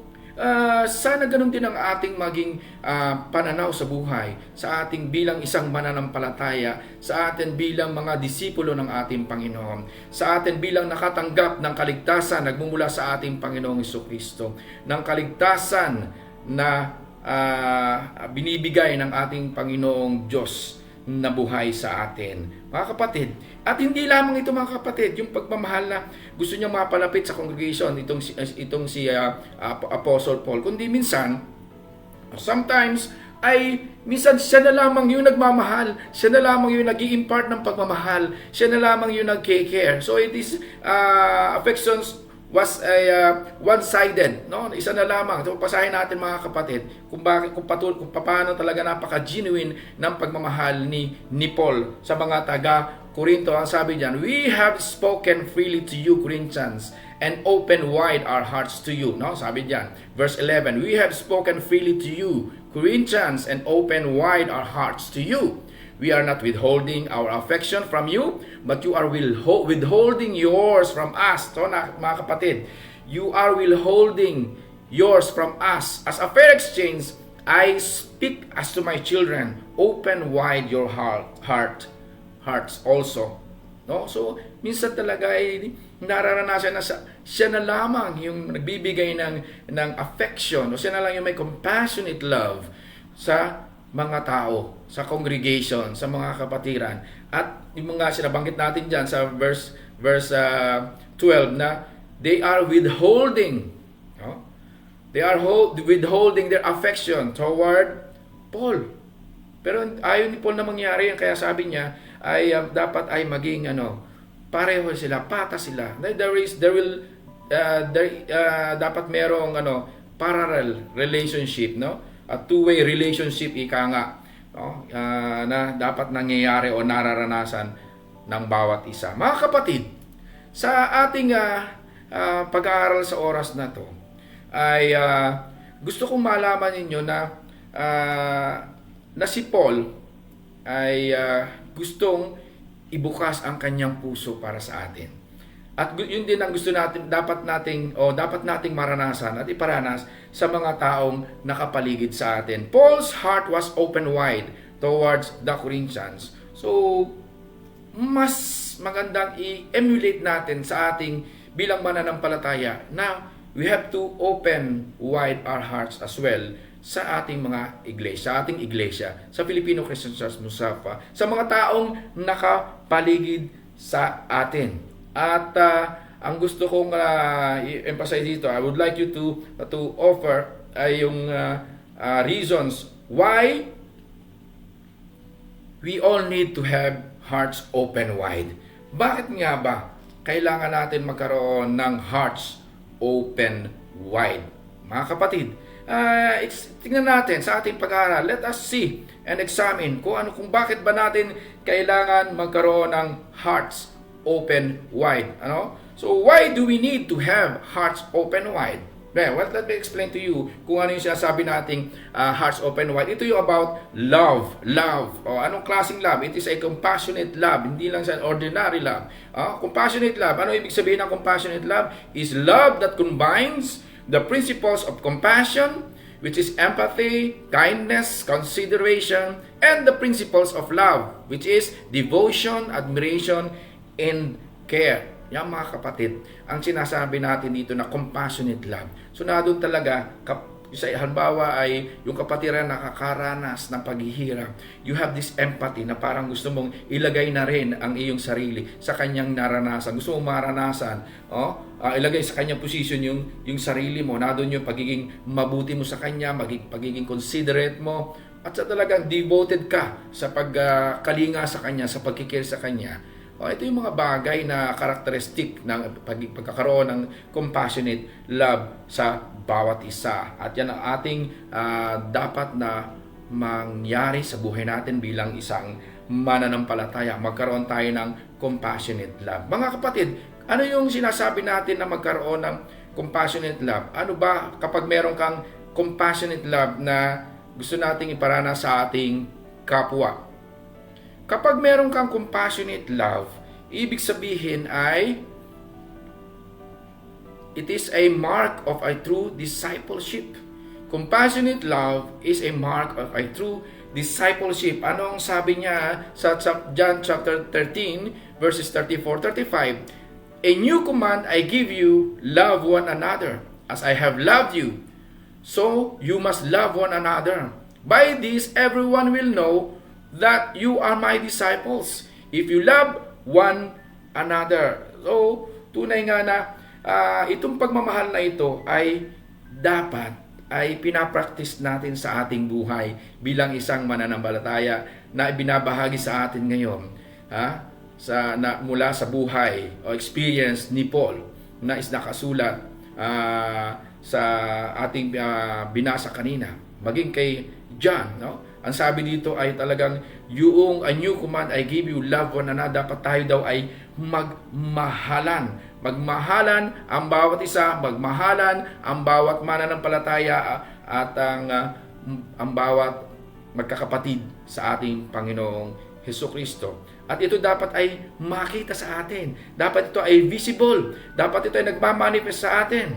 sana ganun din ang ating maging pananaw sa buhay, sa ating bilang isang mananampalataya, sa atin bilang mga disipulo ng ating Panginoon, sa atin bilang nakatanggap ng kaligtasan nagmumula sa ating Panginoong Jesucristo, ng kaligtasan na binibigay ng ating Panginoong Diyos na buhay sa atin, mga kapatid. At hindi lamang ito, mga kapatid, yung pagmamahal na gusto niya mapalapit sa congregation, itong si Apostle Paul, kundi minsan, sometimes, minsan siya na lamang yung nagmamahal, siya na lamang yung nag-i-impart ng pagmamahal, siya na lamang yung nag-care. So it is affections was one-sided, no? Isa na lamang. So pasahin natin, mga kapatid, kung paano talaga napaka-genuine ng pagmamahal ni Paul sa mga taga-Korinto. Ang sabi diyan, we have spoken freely to you, Corinthians, and open wide our hearts to you, no? Sabi diyan, verse 11, we have spoken freely to you, Corinthians, and open wide our hearts to you. We are not withholding our affection from you, but you are withholding yours from us. So, mga kapatid, you are withholding yours from us. As a fair exchange, I speak as to my children, open wide your hearts also. No? So, minsan talaga ay nararanasan na siya na lamang yung nagbibigay ng affection, o siya na lang yung may compassionate love sa mga tao, sa congregation, sa mga kapatiran. At yung mga sinabanggit natin dyan sa verse 12 na they are withholding, no? They are withholding their affection toward Paul. Pero ayaw ni Paul na mangyari yan, kaya sabi niya ay dapat ay maging pareho sila, patas sila. Dapat merong parallel relationship, no? A two-way relationship, ika nga, no? Na dapat nangyayari o nararanasan ng bawat isa. Mga kapatid, sa ating pag-aaral sa oras na to, ay gusto kong malaman ninyo na si Paul ay gustong ibukas ang kanyang puso para sa atin. At yun din ang gusto natin, dapat nating maranasan at iparanas sa mga taong nakapaligid sa atin. Paul's heart was open wide towards the Corinthians. So, mas magandang i-emulate natin sa ating bilang mananampalataya na we have to open wide our hearts as well sa ating mga iglesia, sa Filipino Christian Church Musafa, sa mga taong nakapaligid sa atin. At ang gusto kong i-emphasize dito, I would like you to offer yung reasons why we all need to have hearts open wide. Bakit nga ba kailangan natin magkaroon ng hearts open wide? Mga kapatid, tingnan natin sa ating pag-aaral. Let us see and examine kung bakit ba natin kailangan magkaroon ng hearts open wide. So why do we need to have hearts open wide? Well, let me explain to you kung ano yung sinasabi nating hearts open wide. Ito yung about love. Anong klaseng love? It is a compassionate love, hindi lang sa ordinary love. Compassionate love. Ano ibig sabihin ng compassionate love? Is love that combines the principles of compassion, which is empathy, kindness, consideration, and the principles of love, which is devotion, admiration, and care. Yan, mga kapatid, ang sinasabi natin dito na compassionate love. So na doon talaga, halimbawa ay yung kapatiran nakakaranas ng paghihirap. You have this empathy na parang gusto mong ilagay na rin ang iyong sarili sa kanyang naranasan. Gusto mong maranasan, ilagay sa kanyang position yung sarili mo. Na doon yung pagiging mabuti mo sa kanya, pagiging considerate mo, at sa talagang devoted ka sa pagkalinga sa kanya, sa pagkikcare sa kanya. Ito yung mga bagay na karakteristik ng pagkakaroon ng compassionate love sa bawat isa. At yan ang ating dapat na mangyari sa buhay natin bilang isang mananampalataya. Magkaroon tayo ng compassionate love. Mga kapatid, ano yung sinasabi natin na magkaroon ng compassionate love? Ano ba kapag meron kang compassionate love na gusto nating iparana sa ating kapwa? Kapag meron kang compassionate love, ibig sabihin ay it is a mark of a true discipleship. Compassionate love is a mark of a true discipleship. Ano ang sabi niya sa John chapter 13 verses 34-35? A new command I give you, love one another. As I have loved you, so you must love one another. By this everyone will know that you are my disciples, if you love one another. So, tunay nga na itong pagmamahal na ito ay dapat ay pinapractice natin sa ating buhay bilang isang mananampalataya na ibinabahagi sa atin ngayon mula sa buhay o experience ni Paul na is nakasulat sa ating binasa kanina, maging kay John, no? Ang sabi dito ay talagang yung a new command I give you, love one another. Dapat tayo daw ay magmahalan. Magmahalan ang bawat isa, magmahalan ang bawat mananampalataya at ang bawat magkakapatid sa ating Panginoong Hesukristo. At ito dapat ay makita sa atin. Dapat ito ay visible. Dapat ito ay nagmamanifest sa atin.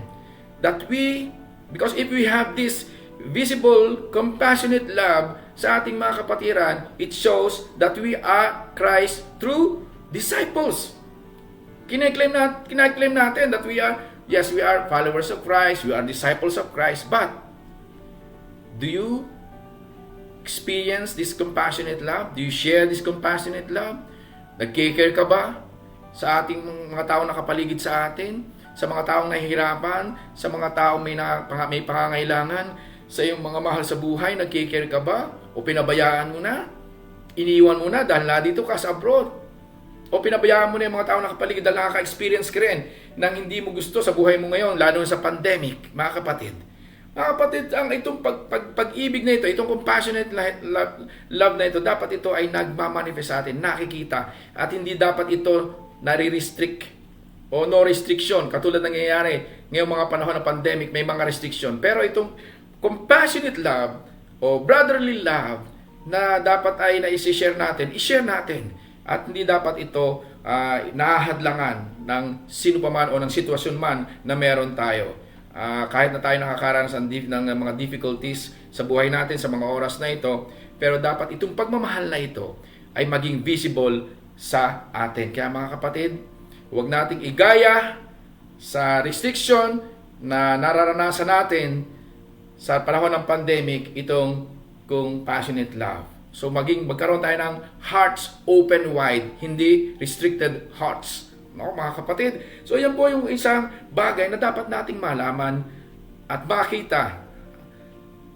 Because if we have this visible, compassionate love sa ating mga kapatiran, it shows that we are Christ true disciples. Kinaklaim natin that we are followers of Christ, we are disciples of Christ, but do you experience this compassionate love? Do you share this compassionate love? Nagkikare ka ba sa ating mga taong nakapaligid sa atin? Sa mga taong nahihirapan? Sa mga taong may pangangailangan? Sa iyong mga mahal sa buhay, nagkikare ka ba? O pinabayaan mo na? Iniwan mo na dahil na dito ka sa abroad? O pinabayaan mo na yung mga taong nakapaligid dahil nakaka-experience ka rin ng hindi mo gusto sa buhay mo ngayon, lalo sa pandemic, mga kapatid? Mga kapatid, ang itong pag-ibig na ito, itong compassionate love na ito, dapat ito ay nagmamanifest sa atin, nakikita, at hindi dapat ito nare-restrict o no restriction. Katulad ng nangyayari ngayong mga panahon ng pandemic, may mga restriction. Pero itong compassionate love o brotherly love na dapat ay na-share natin, i-share natin. At hindi dapat ito nahahadlangan ng sino pa man o ng sitwasyon man na meron tayo. Kahit na tayo nakakaranas ng mga difficulties sa buhay natin sa mga oras na ito, pero dapat itong pagmamahal na ito ay maging visible sa atin. Kaya mga kapatid, huwag nating igaya sa restriction na nararanasan natin sa panahon ng pandemic itong compassionate love. So magkaroon tayo ng hearts open wide, hindi restricted hearts. No, mga kapatid. So yan po yung isang bagay na dapat nating malaman at makita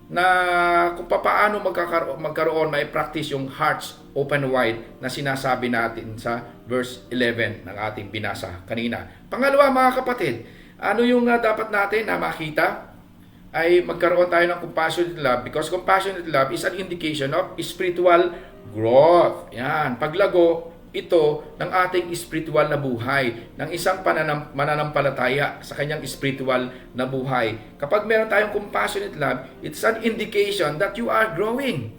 na kung paano magkaroon, may practice yung hearts open wide na sinasabi natin sa verse 11 ng ating binasa kanina. Pangalawa, mga kapatid, ano yung dapat natin na makita? Ay magkaroon tayo ng compassionate love, because compassionate love is an indication of spiritual growth. Yan, paglago ito ng ating spiritual na buhay, ng isang mananampalataya sa kanyang spiritual na buhay. Kapag meron tayong compassionate love, it's an indication that you are growing.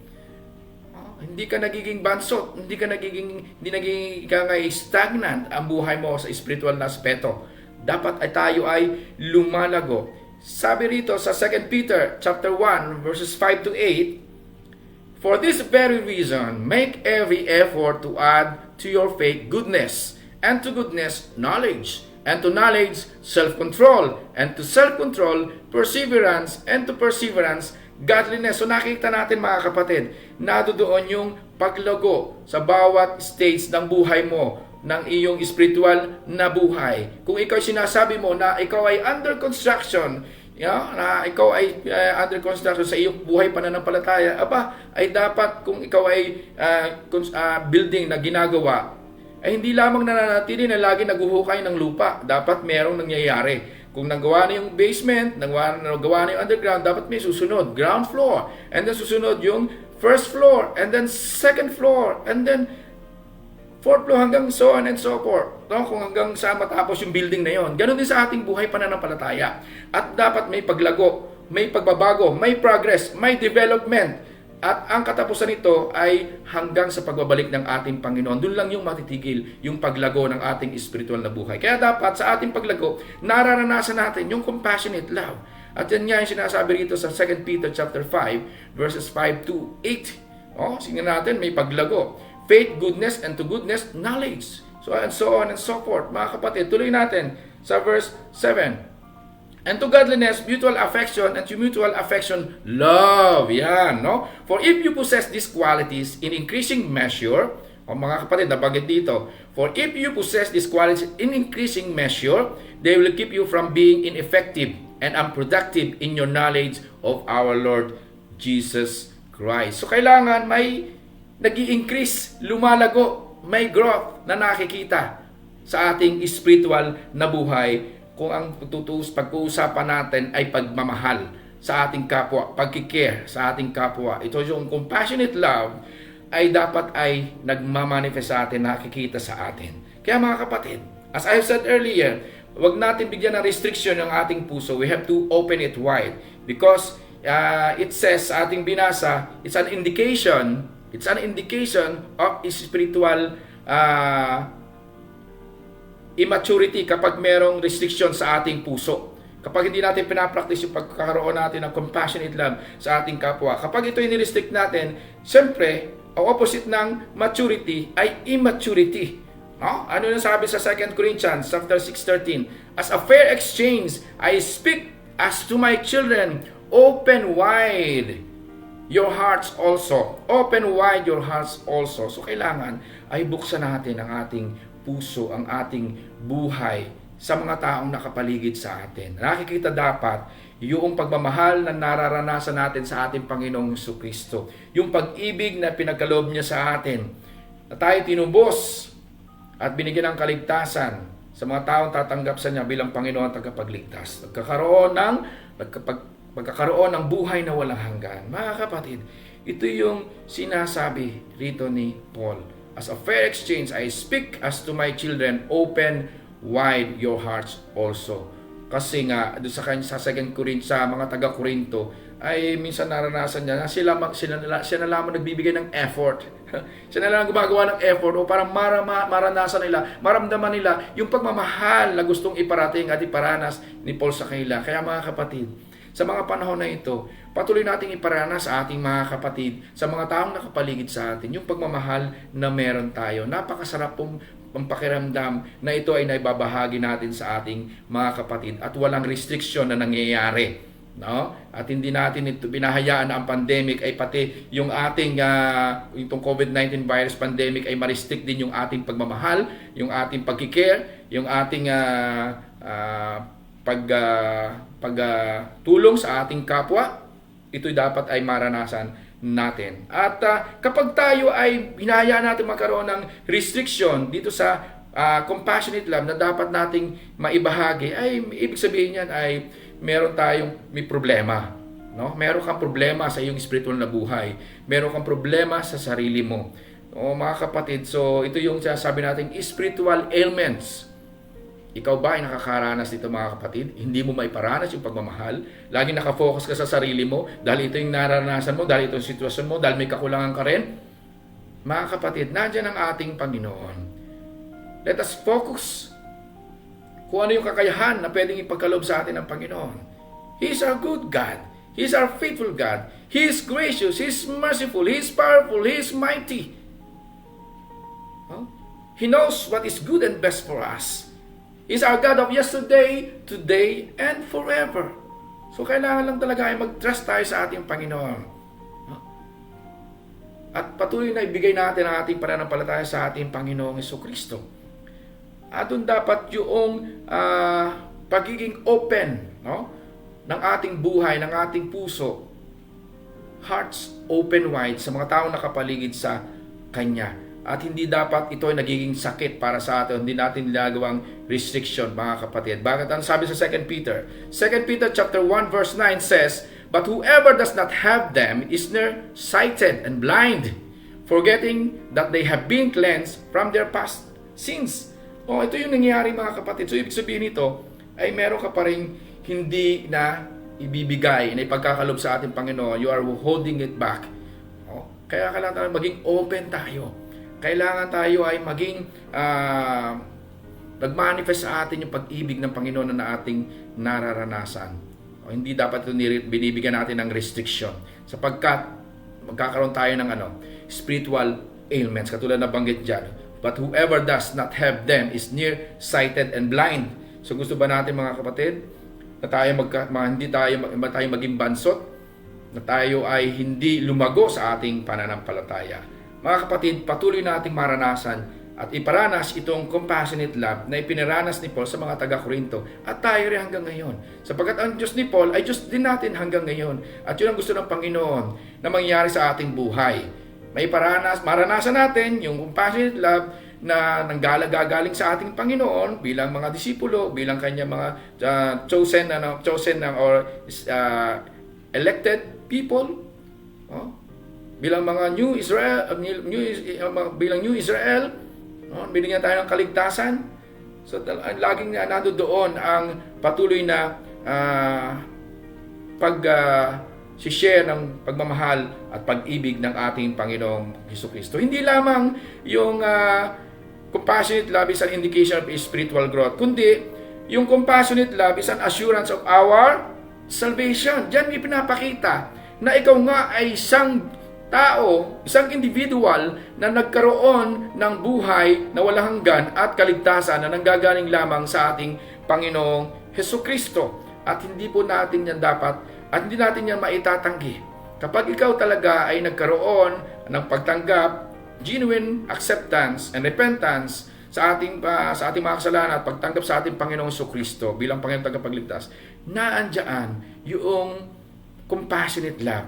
Hindi ka nagiging bansot, hindi nagiging stagnant ang buhay mo sa spiritual na aspeto. Dapat ay tayo ay lumalago. Sabi rito sa 2 Peter chapter 1 verses 5 to 8, for this very reason, make every effort to add to your faith goodness, and to goodness knowledge, and to knowledge self-control, and to self-control perseverance, and to perseverance godliness. So nakita natin mga kapatid, nadoon yung paglago sa bawat stage ng buhay mo, ng iyong spiritual na buhay. Kung ikaw sinasabi mo na ikaw ay under construction, na ikaw ay under construction sa iyong buhay pananampalataya, ay dapat kung ikaw ay building na ginagawa, ay hindi lamang nananatili na lagi naguhukay ng lupa. Dapat merong nangyayari. Kung nagawa na yung basement, nagawa na yung underground, dapat may susunod, ground floor. And then susunod yung first floor, and then second floor, and then fourth floor, hanggang so on and so forth. No? Kung hanggang sa matapos yung building na yon. Ganon din sa ating buhay pananampalataya. At dapat may paglago, may pagbabago, may progress, may development. At ang katapusan nito ay hanggang sa pagbabalik ng ating Panginoon. Doon lang yung matitigil yung paglago ng ating spiritual na buhay. Kaya dapat sa ating paglago, nararanasan natin yung compassionate love. At yan nga yung sinasabi rito sa 2 Peter chapter 5, verses 5 to 8. Singnan natin, may paglago. Faith, goodness, and to goodness, knowledge. So on and so forth. Mga kapatid, tuloy natin sa verse 7. And to godliness, mutual affection, and to mutual affection, love. Yan, no? For if you possess these qualities in increasing measure, mga kapatid, nabanggit dito, for if you possess these qualities in increasing measure, they will keep you from being ineffective and unproductive in your knowledge of our Lord Jesus Christ. So, kailangan may nag-i-increase, lumalago, may growth na nakikita sa ating spiritual na buhay kung ang pag-uusapan natin ay pagmamahal sa ating kapwa, pagkikare sa ating kapwa. Ito yung compassionate love ay dapat ay nagmamanifest sa atin, nakikita sa atin. Kaya mga kapatid, as I said earlier, wag natin bigyan ng restriction ng ating puso. We have to open it wide because it says sa ating binasa, it's an indication of spiritual immaturity kapag merong restriction sa ating puso. Kapag hindi natin pinapractice yung pagkakaroon natin ng compassionate love sa ating kapwa. Kapag ito i-restrict natin, siyempre, ang opposite ng maturity ay immaturity. No? Ano yung sabi sa 2 Corinthians chapter 6:13? As a fair exchange, I speak as to my children, open wide your hearts also. Open wide your hearts also. So kailangan ay buksan natin ang ating puso, ang ating buhay sa mga taong nakapaligid sa atin. Nakikita dapat yung pagmamahal na nararanasan natin sa ating Panginoong Jesucristo. Yung pag-ibig na pinagkaloob niya sa atin. Na tayo tinubos at binigyan ng kaligtasan sa mga taong tatanggap sa niya bilang Panginoon at tagapagligtas. Magkakaroon ng buhay na walang hanggan. Mga kapatid, ito yung sinasabi rito ni Paul. As a fair exchange, I speak as to my children, open wide your hearts also. Kasi nga, doon sa 2 Corinthians, sa mga taga-Korinto, ay minsan naranasan niya na siya na lamang nagbibigay ng effort. Siya na lang gumagawa ng effort o para maranasan nila, maramdaman nila yung pagmamahal na gustong iparating at iparanas ni Paul sa kanila. Kaya mga kapatid, sa mga panahon na ito, patuloy nating iparanas sa ating mga kapatid, sa mga taong nakapaligid sa atin, yung pagmamahal na meron tayo. Napakasarap pong pakiramdam na ito ay naibabahagi natin sa ating mga kapatid at walang restriction na nangyayari. No? At hindi natin ito binahayaan na ang pandemic ay pati yung ating itong COVID-19 virus pandemic ay ma-restrict din yung ating pagmamahal, yung ating pagkikare, yung ating pagtulong sa ating kapwa. Ito'y dapat ay maranasan natin. At kapag tayo ay hinahayaan natin magkaroon ng restriction dito sa compassionate love na dapat nating maibahagi, ay ibig sabihin yan ay meron tayong may problema. No? Meron kang problema sa iyong spiritual na buhay. Meron kang problema sa sarili mo. O mga kapatid, so ito yung sabi natin spiritual ailments. Ikaw ba ay nakakaranas dito mga kapatid? Hindi mo maiparanas yung pagmamahal? Lagi nakafocus ka sa sarili mo dahil ito yung naranasan mo, dahil ito yung sitwasyon mo, dahil may kakulangan ka rin? Mga kapatid, nandiyan ang ating Panginoon. Let us focus kung ano yung kakayahan na pwedeng ipagkaloob sa atin ng Panginoon. He is our good God. He is our faithful God. He is gracious. He is merciful. He is powerful. He is mighty. He knows what is good and best for us. He's our God of yesterday, today, and forever. So, kailangan lang talaga ay mag-trust tayo sa ating Panginoon. At patuloy na ibigay natin ang ating pananampalataya sa ating Panginoong Jesucristo. At doon dapat yung pagiging open, no, ng ating buhay, ng ating puso. Hearts open wide sa mga taong nakapaligid sa Kanya. At hindi dapat ito ay nagiging sakit para sa atin. Hindi natin ginagawang restriction, mga kapatid. Bakit? Ang sabi sa 2 Peter? 2 Peter chapter 1 verse 9 says, But whoever does not have them is nearsighted and blind, forgetting that they have been cleansed from their past sins. O, ito yung nangyayari mga kapatid. So, ibig sabihin nito ay meron ka pa rin hindi na ibibigay na ipagkakalob sa ating Panginoon. You are holding it back. O, kaya kailangan tayo maging open tayo. Kailangan tayo ay maging nag-manifest sa atin yung pag-ibig ng Panginoon na ating nararanasan. O, hindi dapat ito binibigyan natin ng restriction sapagkat magkakaroon tayo ng spiritual ailments katulad na banggit dyan. But whoever does not have them is nearsighted and blind. So gusto ba natin mga kapatid na tayo hindi tayo maging bansot, na tayo ay hindi lumago sa ating pananampalataya? Mga kapatid, patuloy nating maranasan at iparanas itong compassionate love na ipinaranas ni Paul sa mga taga-Korinto at tayo rin hanggang ngayon. Sapagkat ang Diyos ni Paul ay Diyos din natin hanggang ngayon. At yun ang gusto ng Panginoon na mangyari sa ating buhay. May maranasan natin yung compassionate love na nanggagaling sa ating Panginoon bilang mga disipulo, bilang kanya mga chosen or elected people, bilang mga New Israel, bilang New Israel, binigyan tayo ng kaligtasan. So laging nandoon ang patuloy na share ng pagmamahal at pag-ibig ng ating Panginoong Jesucristo. Hindi lamang yung compassionate love is an indication of spiritual growth, kundi yung compassionate love is an assurance of our salvation. Diyan may pinapakita na ikaw nga ay isang tao, isang individual na nagkaroon ng buhay na walang hanggan at kaligtasan na nanggagaling lamang sa ating Panginoong Jesucristo. At hindi po natin yan dapat at hindi natin yan maitatanggi. Kapag ikaw talaga ay nagkaroon ng pagtanggap, genuine acceptance and repentance sa ating mga kasalanan at pagtanggap sa ating Panginoong Jesucristo bilang Panginoong tagapagligtas, naandyan yung compassionate love.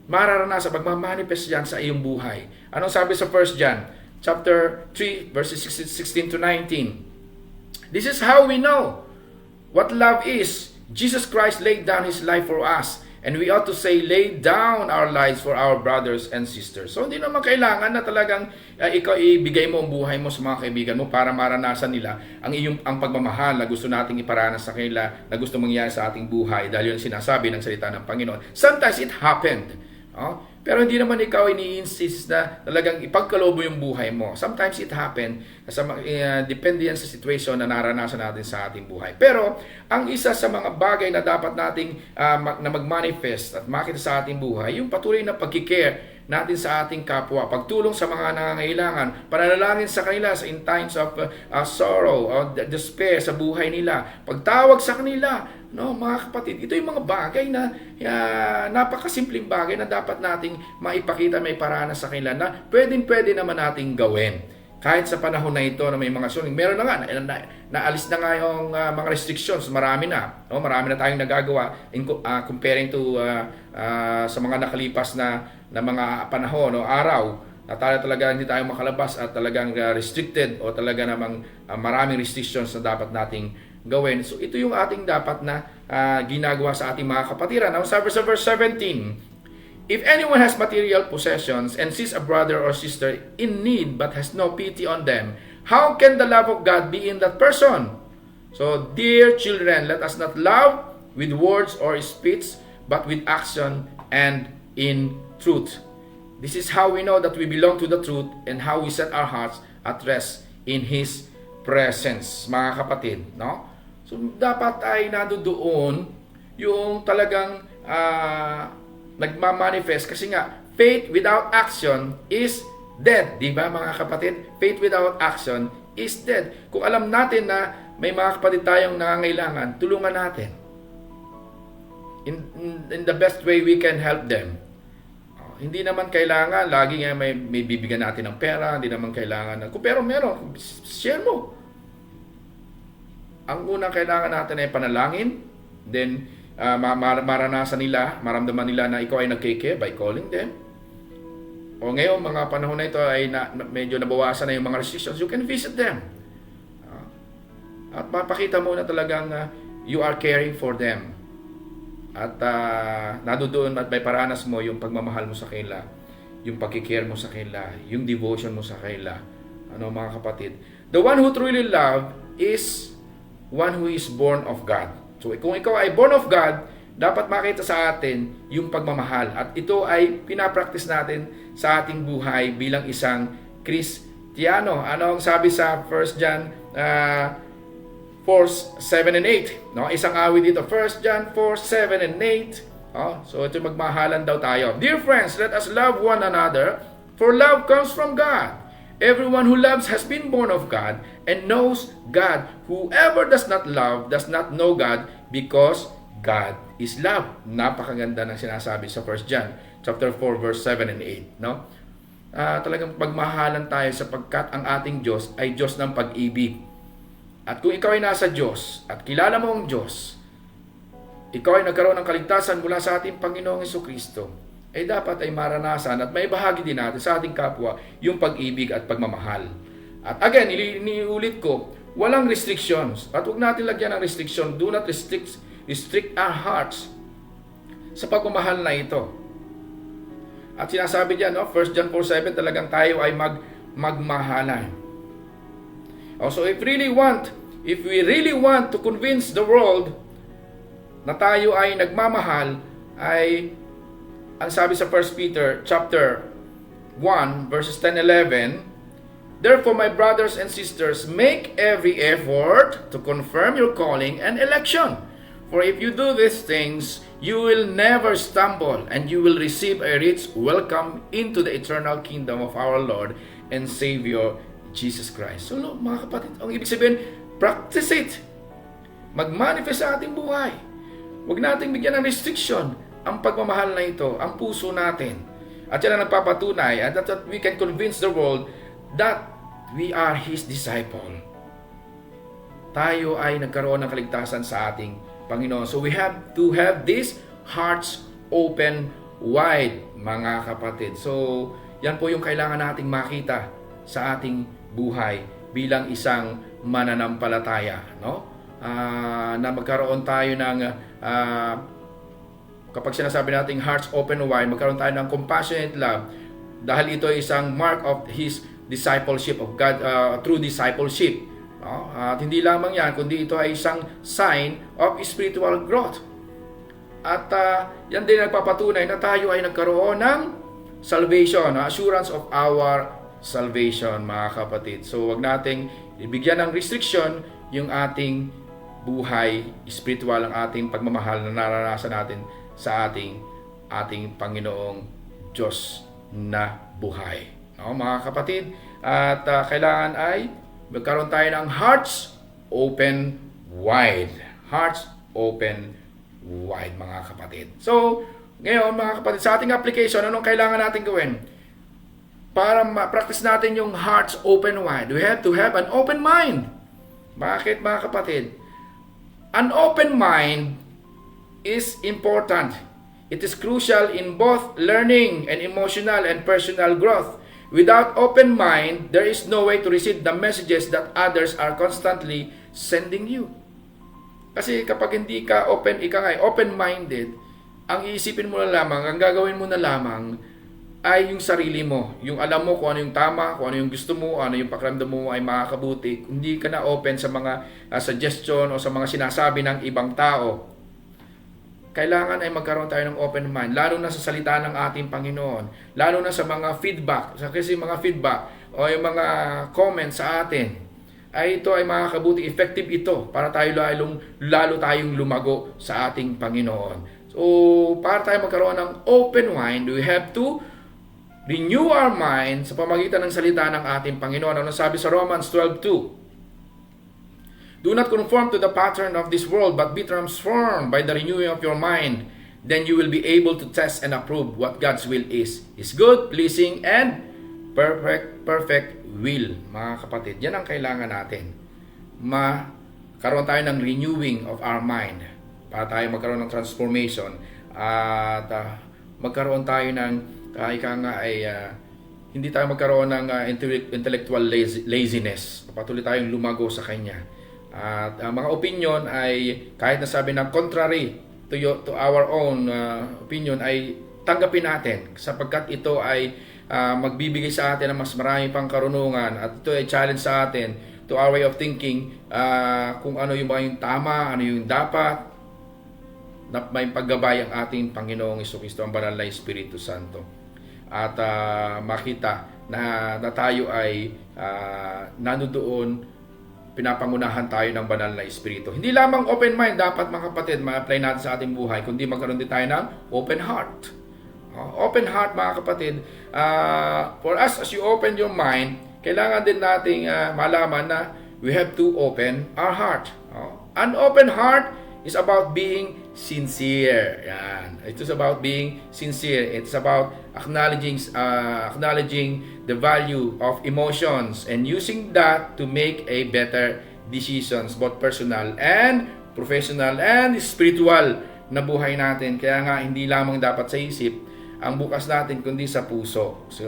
Mararanasan, magmamanifest yan sa iyong buhay. Anong sabi sa 1 John chapter 3 verses 16 to 19? This is how we know what love is. Jesus Christ laid down His life for us, and we ought to say, lay down our lives for our brothers and sisters. So, hindi naman kailangan na talagang ikaw ibigay mo ang buhay mo sa mga kaibigan mo para maranasan nila ang pagmamahal na gusto nating iparanas sa kanila, na gusto mangyari sa ating buhay dahil yun sinasabi ng salita ng Panginoon. Sometimes it happened. Pero hindi naman ikaw ini-insist na talagang ipagkalobo yung buhay mo. Sometimes it happen. Depende yan sa situation na naranasan natin sa ating buhay. Pero ang isa sa mga bagay na dapat nating na mag-manifest at makita sa ating buhay, yung patuloy na pagkikare natin sa ating kapwa, pagtulong sa mga nangangailangan, panalangin sa kanila sa in times of sorrow or despair sa buhay nila, pagtawag sa kanila. No, mga kapatid, ito yung mga bagay na napakasimpleng bagay na dapat nating maipakita, may paranas sa kanila na pwede naman nating gawin. Kahit sa panahon na ito na may mga suning, meron na nga, naalis na nga yung mga restrictions, marami na. No? Marami na tayong nagagawa comparing to sa mga nakalipas na mga panahon o araw na talaga hindi tayo makalabas at talagang restricted o talaga namang maraming restrictions na dapat nating gawin. So ito yung ating dapat na ginagawa sa ating mga kapatiran. Now sa verse 17, if anyone has material possessions and sees a brother or sister in need but has no pity on them, how can the love of God be in that person? So dear children, let us not love with words or speech, but with action and in truth. This is how we know that we belong to the truth and how we set our hearts at rest in His presence. Mga kapatid, no? So, dapat ay nandoon yung talagang nagmamanifest kasi nga, faith without action is dead. Di ba mga kapatid? Faith without action is dead. Kung alam natin na may mga kapatid tayong nangangailangan, tulungan natin. In the best way we can help them. Hindi naman kailangan, lagi nga may bibigyan natin ng pera, hindi naman kailangan, pero meron, share mo. Ang unang kailangan natin ay panalangin, then maranasan nila, maramdaman nila na ikaw ay nagkike by calling them. O ngayon, mga panahon na ito ay medyo nabawasan na yung mga restrictions, you can visit them. At mapakita mo na talagang you are caring for them. at nadoon at may paranas mo yung pagmamahal mo sa kanila, yung pagkikare mo sa kanila, yung devotion mo sa kanila. Ano mga kapatid? The one who truly love is one who is born of God. So kung ikaw ay born of God, dapat makita sa atin yung pagmamahal. At ito ay pinapractice natin sa ating buhay bilang isang Kristiyano. Ano ang sabi sa 1 John 4:7 and 8? No? Isang awit dito, 1 John 4:7 and 8. So ito magmahalan daw tayo. Dear friends, let us love one another, for love comes from God. Everyone who loves has been born of God and knows God. Whoever does not love does not know God, because God is love. Napakaganda ng sinasabi sa 1 John chapter 4 verse 7 and 8, no? Talagang pagmahalan tayo sapagkat ang ating Diyos ay Diyos ng pag-ibig. At kung ikaw ay nasa Diyos at kilala mo ang Diyos, ikaw ay nagkaroon ng kaligtasan mula sa ating Panginoong Jesucristo, ay dapat ay maranasan at may bahagi din natin sa ating kapwa yung pag-ibig at pagmamahal. At again, iniulit ko, walang restrictions. At huwag natin lagyan ng restriction. Do not restrict our hearts sa pagmamahal na ito. At sinasabi diyan, no, 1 John 4:7, talagang tayo ay magmahalan. Also, if we really want to convince the world na tayo ay nagmamahal, ay ang sabi sa 1 Peter chapter 1 verses 10-11, therefore, my brothers and sisters, make every effort to confirm your calling and election. For if you do these things, you will never stumble, and you will receive a rich welcome into the eternal kingdom of our Lord and Savior, Jesus Christ. So, mga kapatid, ang ibig sabihin, practice it. Mag-manifest sa ating buhay. Huwag nating bigyan ng restriction ang pagmamahal na ito, ang puso natin. At yan ang nagpapatunay, and that we can convince the world that we are His disciple. Tayo ay nagkaroon ng kaligtasan sa ating Panginoon. So we have to have these hearts open wide, mga kapatid. So yan po yung kailangan nating makita sa ating buhay bilang isang mananampalataya, no? Na magkaroon tayo ng kapag sinasabi nating hearts open wide, magkaroon tayo ng compassionate love, dahil ito ay isang mark of His discipleship of God, true discipleship. At hindi lamang yan, kundi ito ay isang sign of spiritual growth. At yan din nagpapatunay na tayo ay nagkaroon ng salvation, assurance of our salvation, mga kapatid. So wag nating ibigyan ng restriction yung ating buhay spiritual, ang ating pagmamahal na naranasan natin sa ating Panginoong Diyos na buhay. No, mga kapatid, at kailangan ay magkaroon tayo ng hearts open wide. Hearts open wide, mga kapatid. So, ngayon mga kapatid, sa ating application, anong kailangan natin gawin? Para ma-practice natin yung hearts open wide, we have to have an open mind. Bakit, mga kapatid? An open mind is important. It is crucial in both learning and emotional and personal growth. Without open mind, there is no way to receive the messages that others are constantly sending you. Kasi kapag hindi ka open-minded, ang iisipin mo na lamang, ang gagawin mo na lamang ay yung sarili mo. Yung alam mo kung ano yung tama, kung ano yung gusto mo, ano yung pakiramdam mo ay makakabuti. Hindi ka na open sa mga suggestion o sa mga sinasabi ng ibang tao. Kailangan ay magkaroon tayo ng open mind, lalo na sa salita ng ating Panginoon, lalo na sa mga feedback, kasi mga feedback o yung mga comments sa atin, ay ito ay makakabuti, effective ito para tayo lalo tayong lumago sa ating Panginoon. So, para tayo magkaroon ng open mind, we have to renew our mind sa pamagitan ng salita ng ating Panginoon. Ano sabi sa Romans 12:2? Do not conform to the pattern of this world, but be transformed by the renewing of your mind. Then you will be able to test and approve what God's will is. His good, pleasing, and perfect will. Mga kapatid, yan ang kailangan natin. Magkaroon tayo ng renewing of our mind para tayo magkaroon ng transformation at magkaroon tayo ng hindi tayo magkaroon ng intellectual laziness. Patuloy tayong lumago sa Kanya. At ang mga opinion ay kahit nasabi ng contrary to our own opinion ay tanggapin natin sapagkat ito ay magbibigay sa atin ng mas marami pang karunungan at ito ay challenge sa atin to our way of thinking kung ano yung mga yung tama, ano yung dapat na may paggabay ang ating Panginoong Jesucristo, ang banal na Espiritu Santo. At makita na tayo ay nanudoon, pinapangunahan tayo ng banal na Espiritu. Hindi lamang open mind dapat mga kapatid ma-apply natin sa ating buhay, kundi magkaroon din tayo ng open heart. Open heart mga kapatid, for us as you open your mind, kailangan din nating malaman na we have to open our heart. An open heart is about being sincere. Yan. It is about being sincere. It's about acknowledging the value of emotions and using that to make a better decisions, both personal and professional and spiritual na buhay natin. Kaya nga hindi lamang dapat sa isip ang bukas natin kundi sa puso. So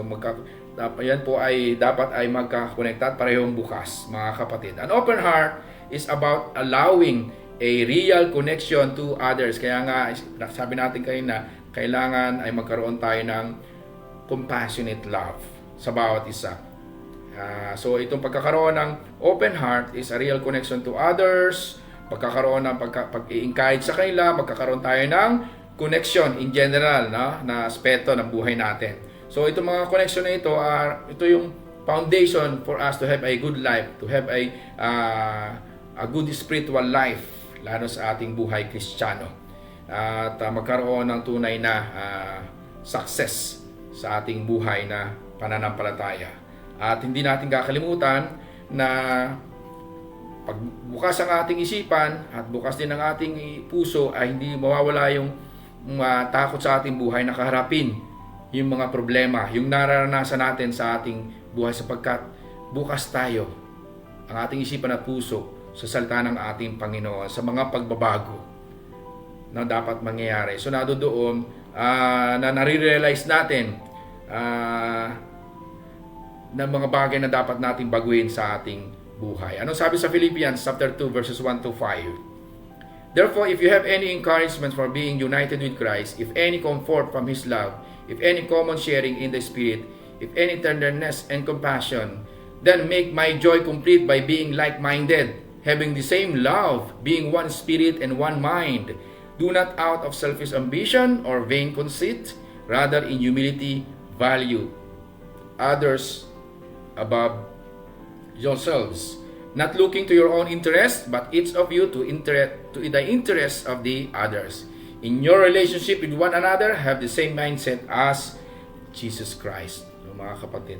yan po ay dapat ay magka-connect at parehong bukas mga kapatid. An open heart is about allowing a real connection to others. Kaya nga, sabi natin kayo na kailangan ay magkaroon tayo ng compassionate love sa bawat isa. So, itong pagkakaroon ng open heart is a real connection to others, pagkakaroon ng pag-i-encourage sa kanila, magkakaroon tayo ng connection in general na aspeto ng buhay natin. So, itong mga connection na ito yung foundation for us to have a good life, to have a good spiritual life, lalo sa ating buhay Kristiyano. At magkaroon ng tunay na success sa ating buhay na pananampalataya. At hindi natin kakalimutan na pag bukas ang ating isipan at bukas din ang ating puso ay hindi mawawala yung takot sa ating buhay na kaharapin yung mga problema, yung nararanasan natin sa ating buhay sapagkat bukas tayo ang ating isipan at puso sa salita ng ating Panginoon, sa mga pagbabago na dapat mangyayari. So doon na nare-realize natin na mga bagay na dapat nating baguhin sa ating buhay. Ano sabi sa Philippians chapter 2 verses 1 to 5? Therefore, if you have any encouragement for being united with Christ, if any comfort from His love, if any common sharing in the Spirit, if any tenderness and compassion, then make my joy complete by being like-minded, having the same love, being one spirit and one mind. Do not out of selfish ambition or vain conceit, rather in humility value others above yourselves, not looking to your own interest, but each of you to the interest of the others. In your relationship with one another, have the same mindset as Jesus Christ. So, mga kapatid,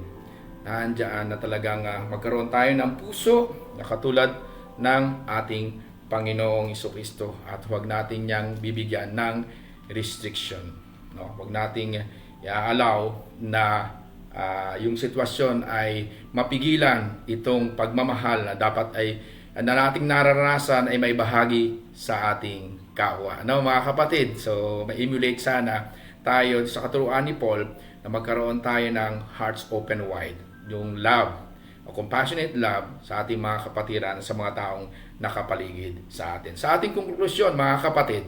nandiyan na talagang magkaroon tayo ng puso na katulad ng ating Panginoong Jesucristo at huwag natin niyang bibigyan ng restriction. Huwag nating i-allow na yung sitwasyon ay mapigilan itong pagmamahal na dapat ay na nating nararanasan ay may bahagi sa ating kapwa. Mga kapatid, so ma-emulate sana tayo sa katuruan ni Paul na magkaroon tayo ng hearts open wide. Yung love o compassionate love sa ating mga kapatiran, sa mga taong nakapaligid sa atin. Sa ating konklusyon, mga kapatid,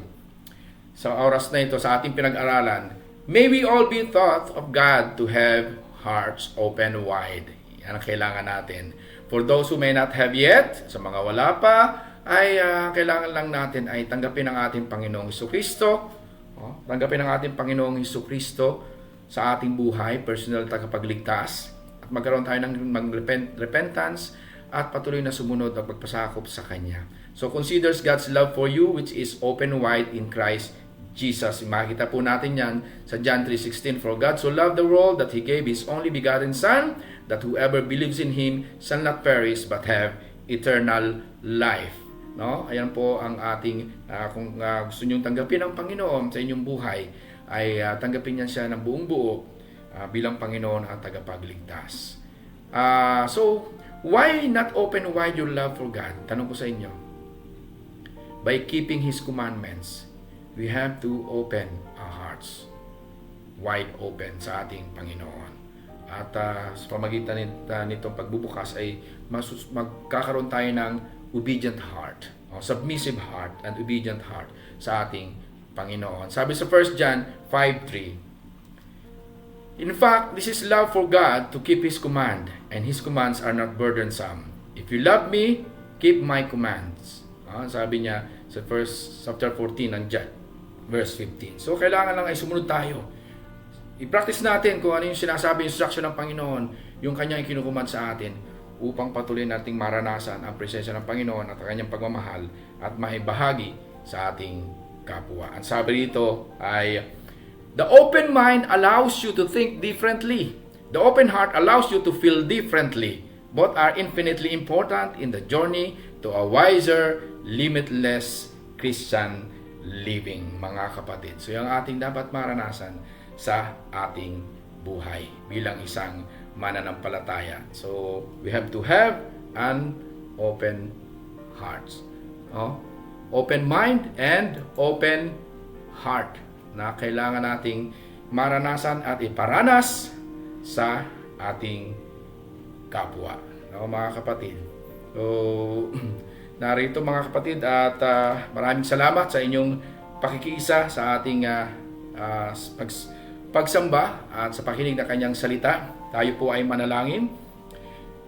sa oras na ito, sa ating pinag-aralan, may we all be taught of God to have hearts open wide. Yan ang kailangan natin. For those who may not have yet, sa mga wala pa, ay kailangan lang natin ay tanggapin ang ating Panginoong Jesucristo. Tanggapin ang ating Panginoong Jesucristo sa ating buhay, personal tagapagligtas. At magkaroon tayo ng repentance at patuloy na sumunod at magpasakop sa Kanya. So considers God's love for you which is open wide in Christ Jesus. Makikita po natin yan sa John 3:16. For God so loved the world that He gave His only begotten Son, that whoever believes in Him shall not perish but have eternal life. Ayan po ang ating, kung gusto niyong tanggapin ang Panginoon sa inyong buhay, ay tanggapin niya siya ng buong buo bilang Panginoon at tagapagligtas. So, why not open wide your love for God? Tanong ko sa inyo. By keeping His commandments, we have to open our hearts wide open sa ating Panginoon. At sa pamagitan nitong pagbubukas ay magkakaroon tayo ng obedient heart, submissive heart and obedient heart sa ating Panginoon. Sabi sa 1 John 5:3, in fact, this is love for God, to keep His command, and His commands are not burdensome. If you love me, keep my commands. Sabi niya sa chapter 14 ng John, verse 15. So, kailangan lang ay sumunod tayo. I-practice natin kung ano yung sinasabi, instruction ng Panginoon, yung kanyang ikinukumand sa atin, upang patuloy nating maranasan ang presensya ng Panginoon at ang kanyang pagmamahal at maibahagi sa ating kapwa. Ang sabi dito ay, the open mind allows you to think differently. The open heart allows you to feel differently. Both are infinitely important in the journey to a wiser, limitless Christian living, mga kapatid. So, yung ating dapat maranasan sa ating buhay bilang isang mananampalataya. So, we have to have an open heart. Open mind and open heart na kailangan nating maranasan at iparanas sa ating kapwa. Mga kapatid. So, narito mga kapatid at maraming salamat sa inyong pakikiisa sa ating pagsamba at sa pakinig ng kanyang salita. Tayo po ay manalangin.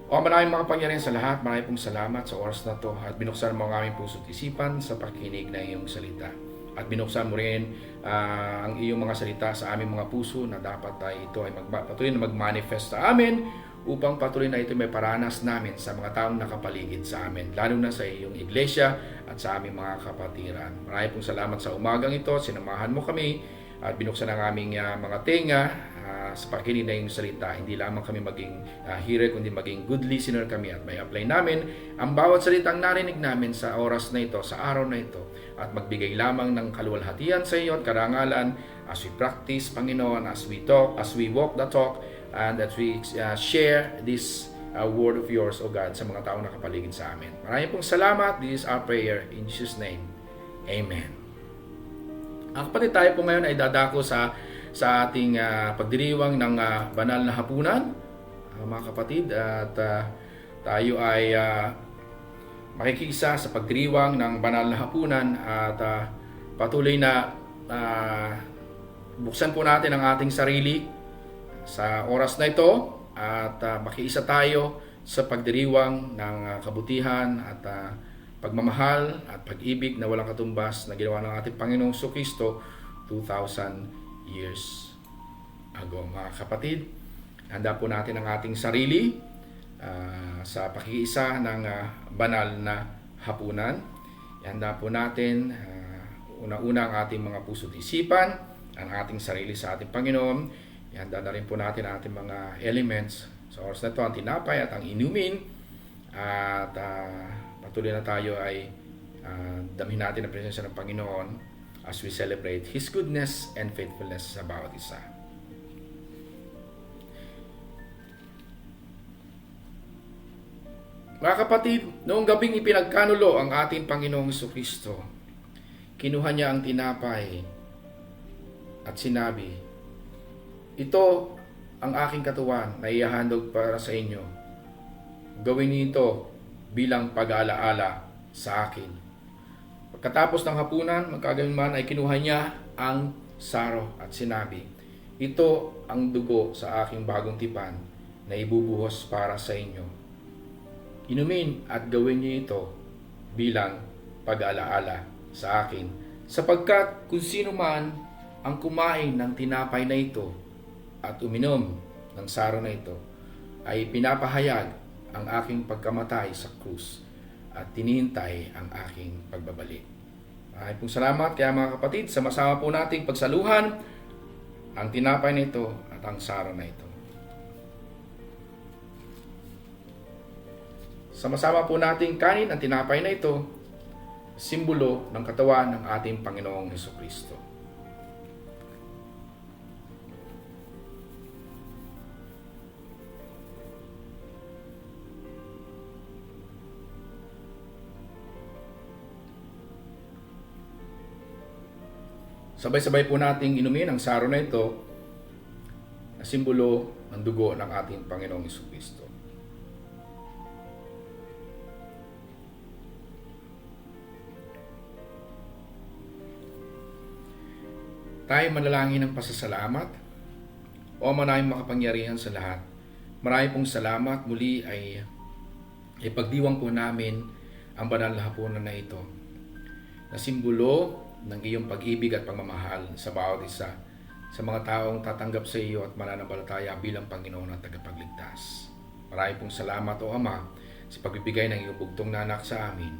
Maraming mga pangyarihan sa lahat. Maraming pong salamat sa oras na to at binuksan mo ang aming puso't isipan sa pakikinig ng iyong salita. At binuksan mo rin ang iyong mga salita sa aming mga puso na dapat ito ay patuloy na mag-manifest sa amin upang patuloy na ito may paranas namin sa mga taong nakapaligid sa amin, lalo na sa iyong iglesia at sa aming mga kapatiran. Maraming pong salamat sa umagang ito. Sinamahan mo kami at binuksan ang aming mga tenga sa pakikinig na iyong salita. Hindi lamang kami maging hearer, kundi maging good listener kami at may apply namin ang bawat salitang narinig namin sa oras na ito, sa araw na ito, at magbigay lamang ng kaluwalhatian sa iyo at karangalan as we practice, Panginoon, as we talk, as we walk the talk, and that we share this word of yours, O God, sa mga taong nakapaligid sa amin. Maraming pong salamat. This is our prayer in Jesus' name. Amen. Ang kapatid, tayo po ngayon ay dadako sa ating pagdiriwang ng banal na hapunan, mga kapatid, at tayo ay makikisa sa pagdiriwang ng banal na hapunan at patuloy na buksan po natin ang ating sarili sa oras na ito at makiisa tayo sa pagdiriwang ng kabutihan at pagmamahal at pag-ibig na walang katumbas na ginawa ng ating Panginoong Jesucristo 2,000 years ago. Mga kapatid, handa po natin ang ating sarili sa pakikiisa ng banal na hapunan. Handa po natin una-una ang ating mga puso't isipan, ang ating sarili sa ating Panginoon. Ihanda na rin po natin ang ating mga elements sa oras na ito, ang tinapay at ang inumin. At patuloy na tayo ay damhin natin ang presensya ng Panginoon as we celebrate His goodness and faithfulness sa bawat isa. Mga kapatid, noong gabing ipinagkanulo ang ating Panginoong Jesucristo, kinuha niya ang tinapay at sinabi, ito ang aking katawan na ihahandog para sa inyo. Gawin niyo ito bilang pag-aalaala sa akin. Pagkatapos ng hapunan, magkagayon ay kinuha niya ang saro at sinabi, ito ang dugo sa aking bagong tipan na ibubuhos para sa inyo. Inumin at gawin niyo ito bilang pag-aalaala sa akin. Sapagkat kung sino man ang kumain ng tinapay na ito at uminom ng saro na ito, ay pinapahayag ang aking pagkamatay sa krus at tinihintay ang aking pagbabalik. Maraming pong salamat kaya mga kapatid, sama-sama po nating pagsaluhan ang tinapay na ito at ang saro na ito. Sama-sama po nating kanin ang tinapay na ito, simbolo ng katawan ng ating Panginoong Jesucristo. Sabay-sabay po nating inumin ang saro na ito na simbolo ng dugo ng ating Panginoong Jesucristo. tayo manalangin ng pasasalamat. O manayong makapangyarihan sa lahat, marami pong salamat. Muli ay ipagdiwang po namin ang banal na hapunan na ito, na simbolo ng iyong pag-ibig at pagmamahal sa bawat isa, sa mga taong tatanggap sa iyo at mananampalataya bilang Panginoon at tagapagligtas. Marami pong salamat, O Ama, sa pagbibigay ng iyong bugtong na anak sa amin,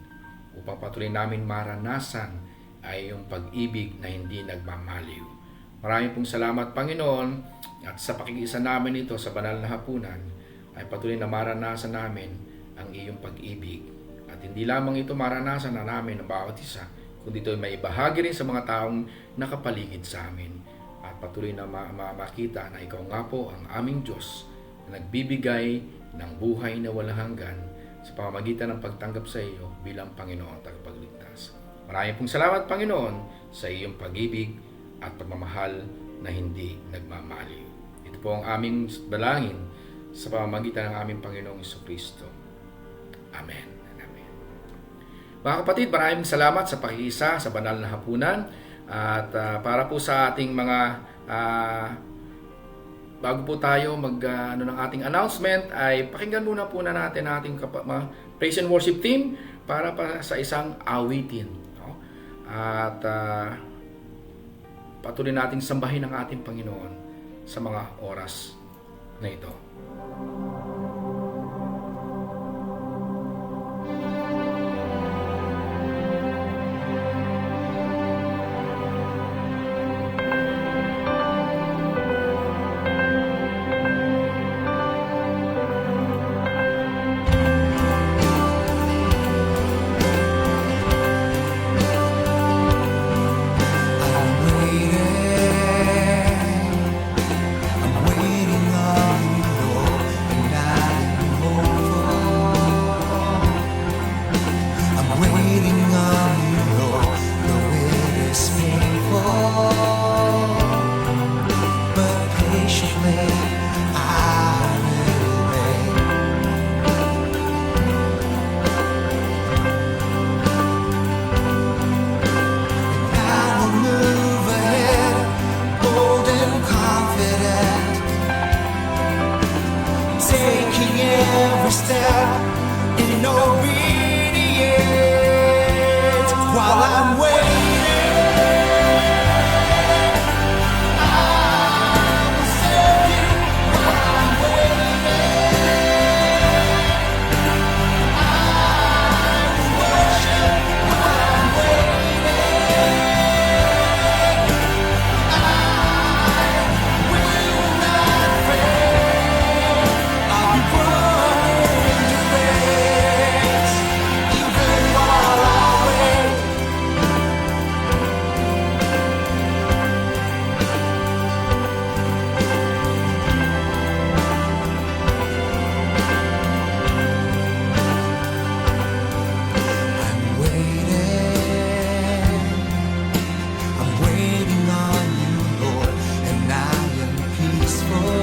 upang patuloy namin maranasan ay iyong pag-ibig na hindi nagmamaliw. Marami pong salamat, Panginoon, at sa pakikiisa namin ito sa banal na hapunan ay patuloy na maranasan namin ang iyong pag-ibig. At hindi lamang ito maranasan na namin ng bawat isa, kundi ito ay may bahagi rin sa mga taong nakapaligid sa amin. At patuloy na makita na ikaw nga po ang aming Diyos na nagbibigay ng buhay na walang hanggan sa pamamagitan ng pagtanggap sa iyo bilang Panginoon at tagapagligtas. Maraming pong salamat, Panginoon, sa iyong pag-ibig at pagmamahal na hindi nagmamaliw. Ito po ang aming dalangin sa pamamagitan ng aming Panginoong Jesucristo. Amen. Amen. Mga kapatid, maraming salamat sa pakikisa sa banal na hapunan. At para po sa ating mga bago po tayo ng ating announcement, ay pakinggan muna po na natin ating praise and worship team para pa sa isang awitin. No? At patuloy nating sambahin ang ating Panginoon sa mga oras na ito. every step in obedience while I'm waiting. I will serve you while I'm waiting. I will worship while I'm waiting. I will not fail. I'll be running the race even while I wait. I'm waiting on you, Lord, and I am peaceful.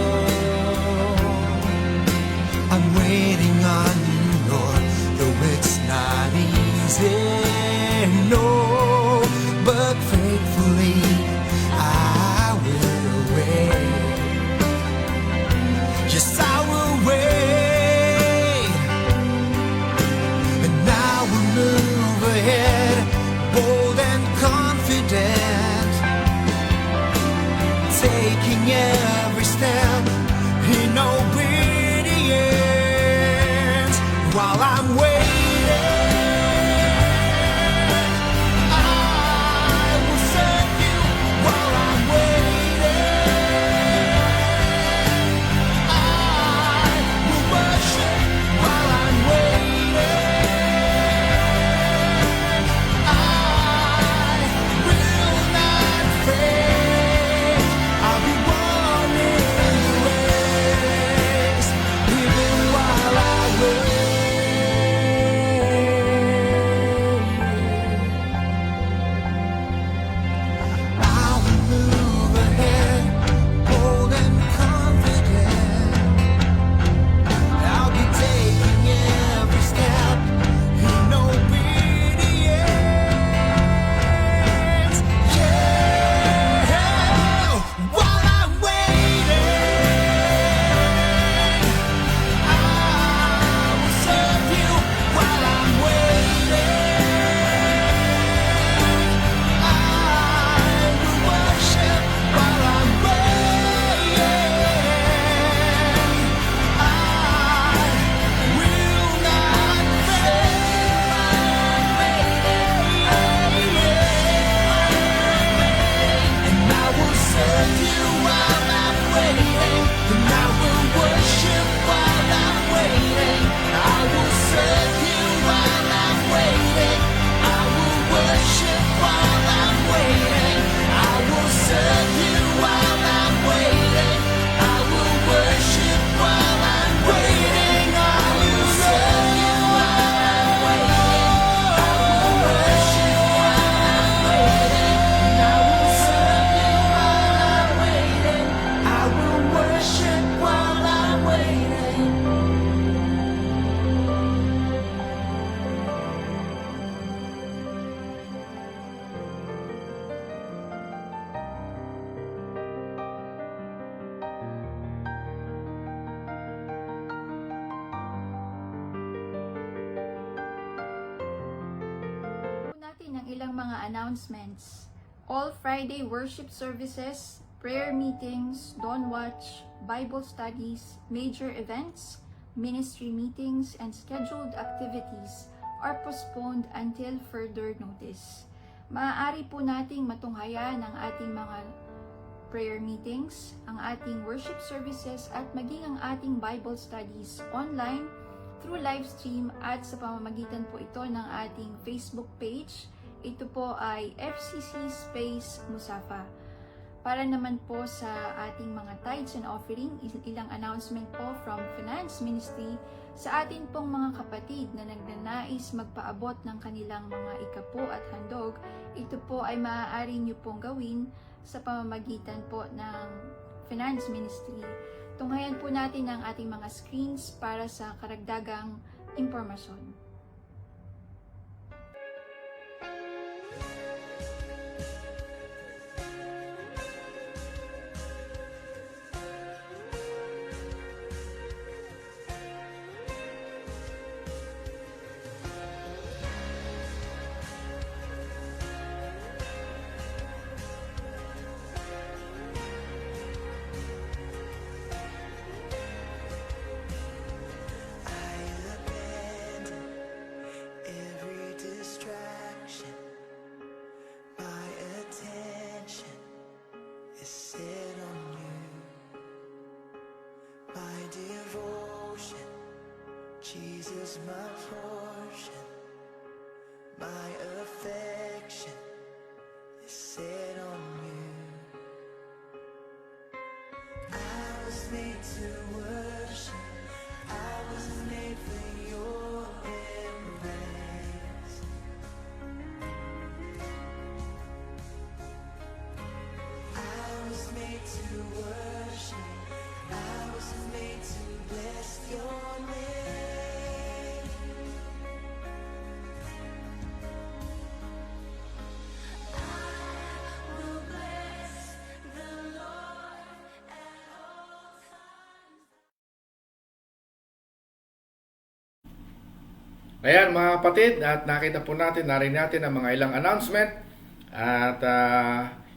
I'm waiting on you, Lord, though it's not easy, no, but faithfully I will wait. Yes, I will wait, and I will move ahead, bold and confident, taking every step in obedience while I'm waiting. I will serve you while I'm waiting. I will worship while I'm waiting. I will not fail. I'll be running the race even while I wait. mga announcements. All Friday worship services, prayer meetings, dawn watch, Bible studies, major events, ministry meetings, and scheduled activities are postponed until further notice. Maaari po nating matunghayan ang ating mga prayer meetings, ang ating worship services, at maging ang ating Bible studies online through live stream at sa pamamagitan po ito ng ating Facebook page. Ito po ay FCC Space Musafa. Para naman po sa ating mga tithes and offering, ilang announcement po from Finance Ministry sa atin pong mga kapatid na nagnanais magpaabot ng kanilang mga ikapo at handog. Ito po ay maaari nyo pong gawin sa pamamagitan po ng Finance Ministry. Tunghayan po natin ang ating mga screens para sa karagdagang impormasyon. Every distraction, my attention is set on you. My devotion, Jesus, my portion. My affection is set on you. I was made to worship. I was made for your embrace. I was made to worship. I was made to bless your name. I will bless the Lord at all times. Ayan mga kapatid, at nakita po natin, narinig natin ang mga ilang announcement at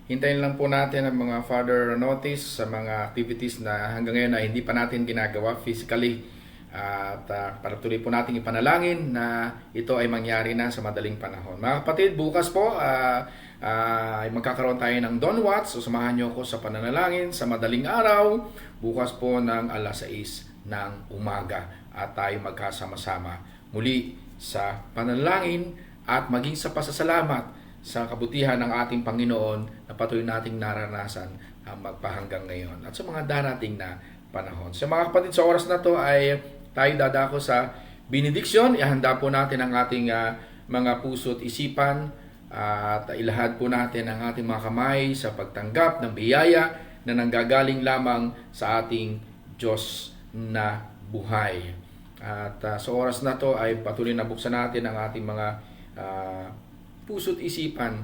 hintayin lang po natin ang mga further notice sa mga activities na hanggang ngayon ay hindi pa natin ginagawa physically, at para tuloy po natin ipanalangin na ito ay mangyari na sa madaling panahon. Mga kapatid, bukas po ay magkakaroon tayo ng Dawn Watch, so samahan nyo ako sa pananalangin sa madaling araw, bukas po ng alas 6 ng umaga, at tayo magkasama-sama muli sa panalangin at maging sa pasasalamat sa kabutihan ng ating Panginoon na patuloy nating naranasan magpahanggang ngayon at sa mga darating na panahon. So mga kapatid, sa oras na to ay tayo dadako sa benediction. Ihanda po natin ang ating mga puso at isipan at ilahad po natin ang ating mga kamay sa pagtanggap ng biyaya na nanggagaling lamang sa ating Diyos na buhay. At sa oras na to ay patuloy na buksan natin ang ating mga puso't isipan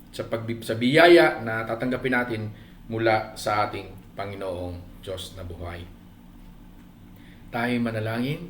sa biyaya na tatanggapin natin mula sa ating Panginoong Diyos na buhay. Tayo manalangin.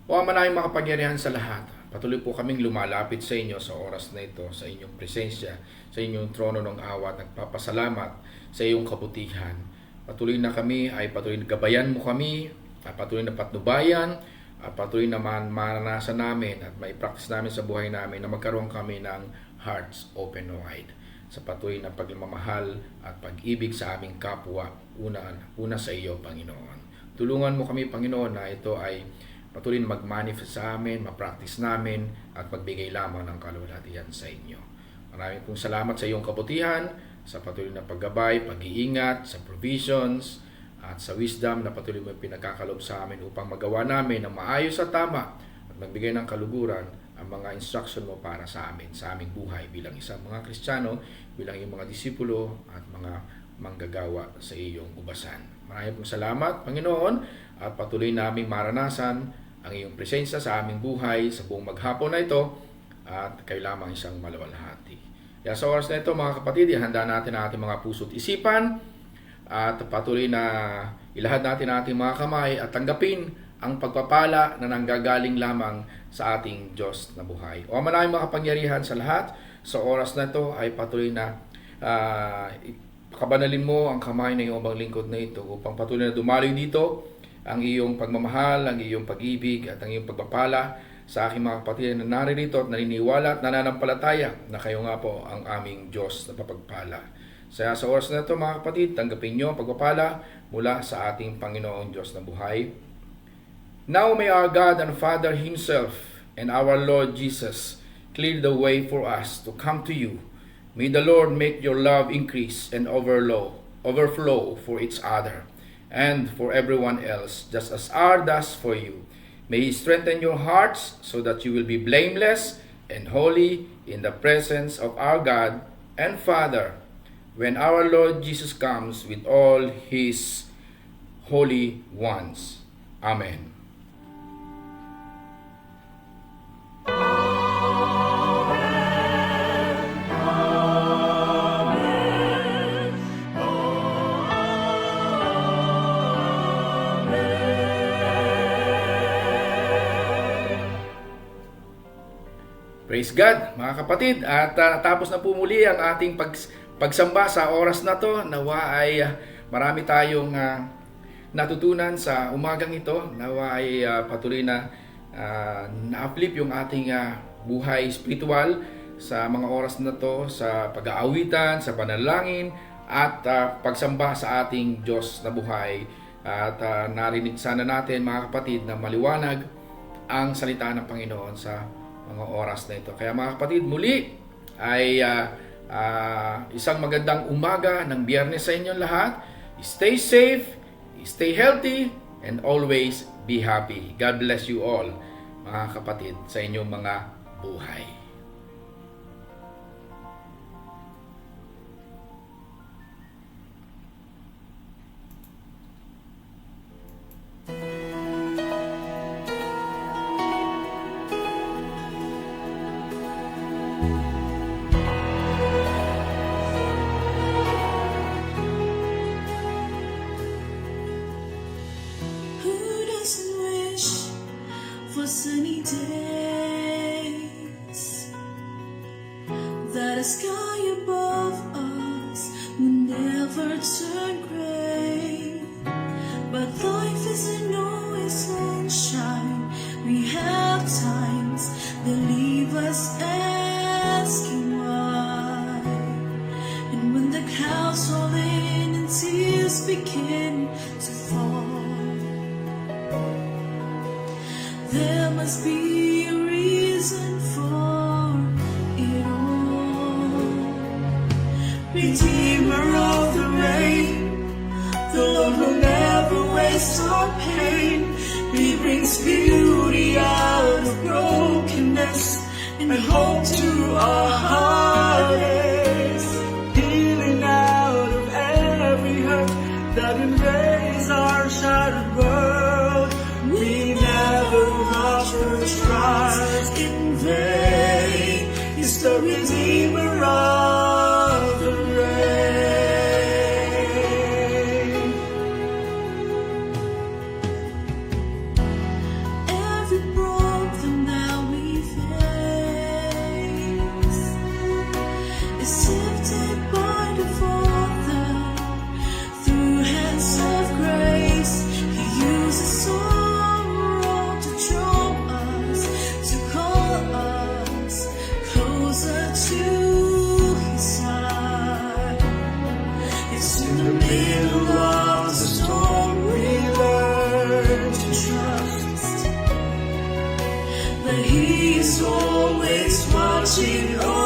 O Ama naming makapangyarihan sa lahat, patuloy po kaming lumalapit sa inyo sa oras na ito, sa inyong presensya, sa inyong trono ng awa at nagpapasalamat sa iyong kabutihan. Patuloy na kami ay patuloy na gabayan mo kami, patuloy na patnubayan, at patuloy naman maranasan namin at maipractice namin sa buhay namin na magkaroon kami ng hearts open wide sa patuloy na pagmamahal at pag-ibig sa aming kapwa, una sa iyo, Panginoon. Tulungan mo kami, Panginoon, na ito ay patuloy na mag-manifest sa amin, ma-practice namin, at magbigay lamang ng kaluwalhatian sa inyo. Maraming pong salamat sa iyong kabutihan, sa patuloy na paggabay, pag-iingat, sa provisions, at sa wisdom na patuloy mo pinagkakalob sa amin upang magawa namin ng maayos at tama at magbigay ng kaluguran ang mga instruction mo para sa amin, sa aming buhay bilang isang mga Kristiyano, bilang iyong mga disipulo at mga manggagawa sa iyong ubasan. Maraming pong salamat, Panginoon, at patuloy naming maranasan ang iyong presensya sa aming buhay sa buong maghapon na ito at kayo lamang isang malawalhati. Kaya sa oras na ito, mga kapatid, ihanda natin ang ating mga puso't isipan at patuloy na ilahad natin ang ating mga kamay at tanggapin ang pagpapala na nanggagaling lamang sa ating Diyos na buhay. O manayong makapangyarihan sa lahat, sa oras na ito ay patuloy na kabanalin mo ang kamay ng iyong abang lingkod na ito upang patuloy na dumaloy dito ang iyong pagmamahal, ang iyong pag-ibig at ang iyong pagpapala sa aking mga kapatid na naririto at naniniwala at nananampalataya na kayo nga po ang aming Diyos na papagpala. Sa oras na ito mga kapatid, tanggapin niyo ang pagpapala mula sa ating Panginoong Diyos na buhay. Now may our God and Father Himself and our Lord Jesus clear the way for us to come to you. May the Lord make your love increase and overflow for each other and for everyone else, just as ours does for you. May He strengthen your hearts so that you will be blameless and holy in the presence of our God and Father when our Lord Jesus comes with all His holy ones. Amen. Praise God, mga kapatid. At natapos na po muli ang ating pagsamba sa oras na to. Nawa ay marami tayong natutunan sa umagang ito. Nawa ay patuloy na na-uplift yung ating buhay spiritual sa mga oras na to, sa pag-aawitan, sa panalangin, at pagsamba sa ating Diyos na buhay. At narinig sana natin, mga kapatid, na maliwanag ang salita ng Panginoon sa mga oras na ito. Kaya mga kapatid, muli ay isang magandang umaga ng Biyernes sa inyong lahat. Stay safe, stay healthy, and always be happy. God bless you all, mga kapatid, sa inyong mga buhay. Who doesn't wish for sunny days? That a sky above us will never turn gray. But life isn't always sunshine. We have times that leave us asking why. And when the clouds roll in and tears begin to fall, there must be a reason for it all. Redeemer of the rain, the Lord will never waste our pain. He brings beauty out of brokenness and hope to our heartaches, healing out of every hurt that invades our shattered world. We never lost our trust in vain. He's the Redeemer of the rain. Every problem that we face is sifted by the Father through hands of grace. He uses sorrow to draw us, to call us closer to His side. It's in the middle of the storm we learn to trust that He is always watching over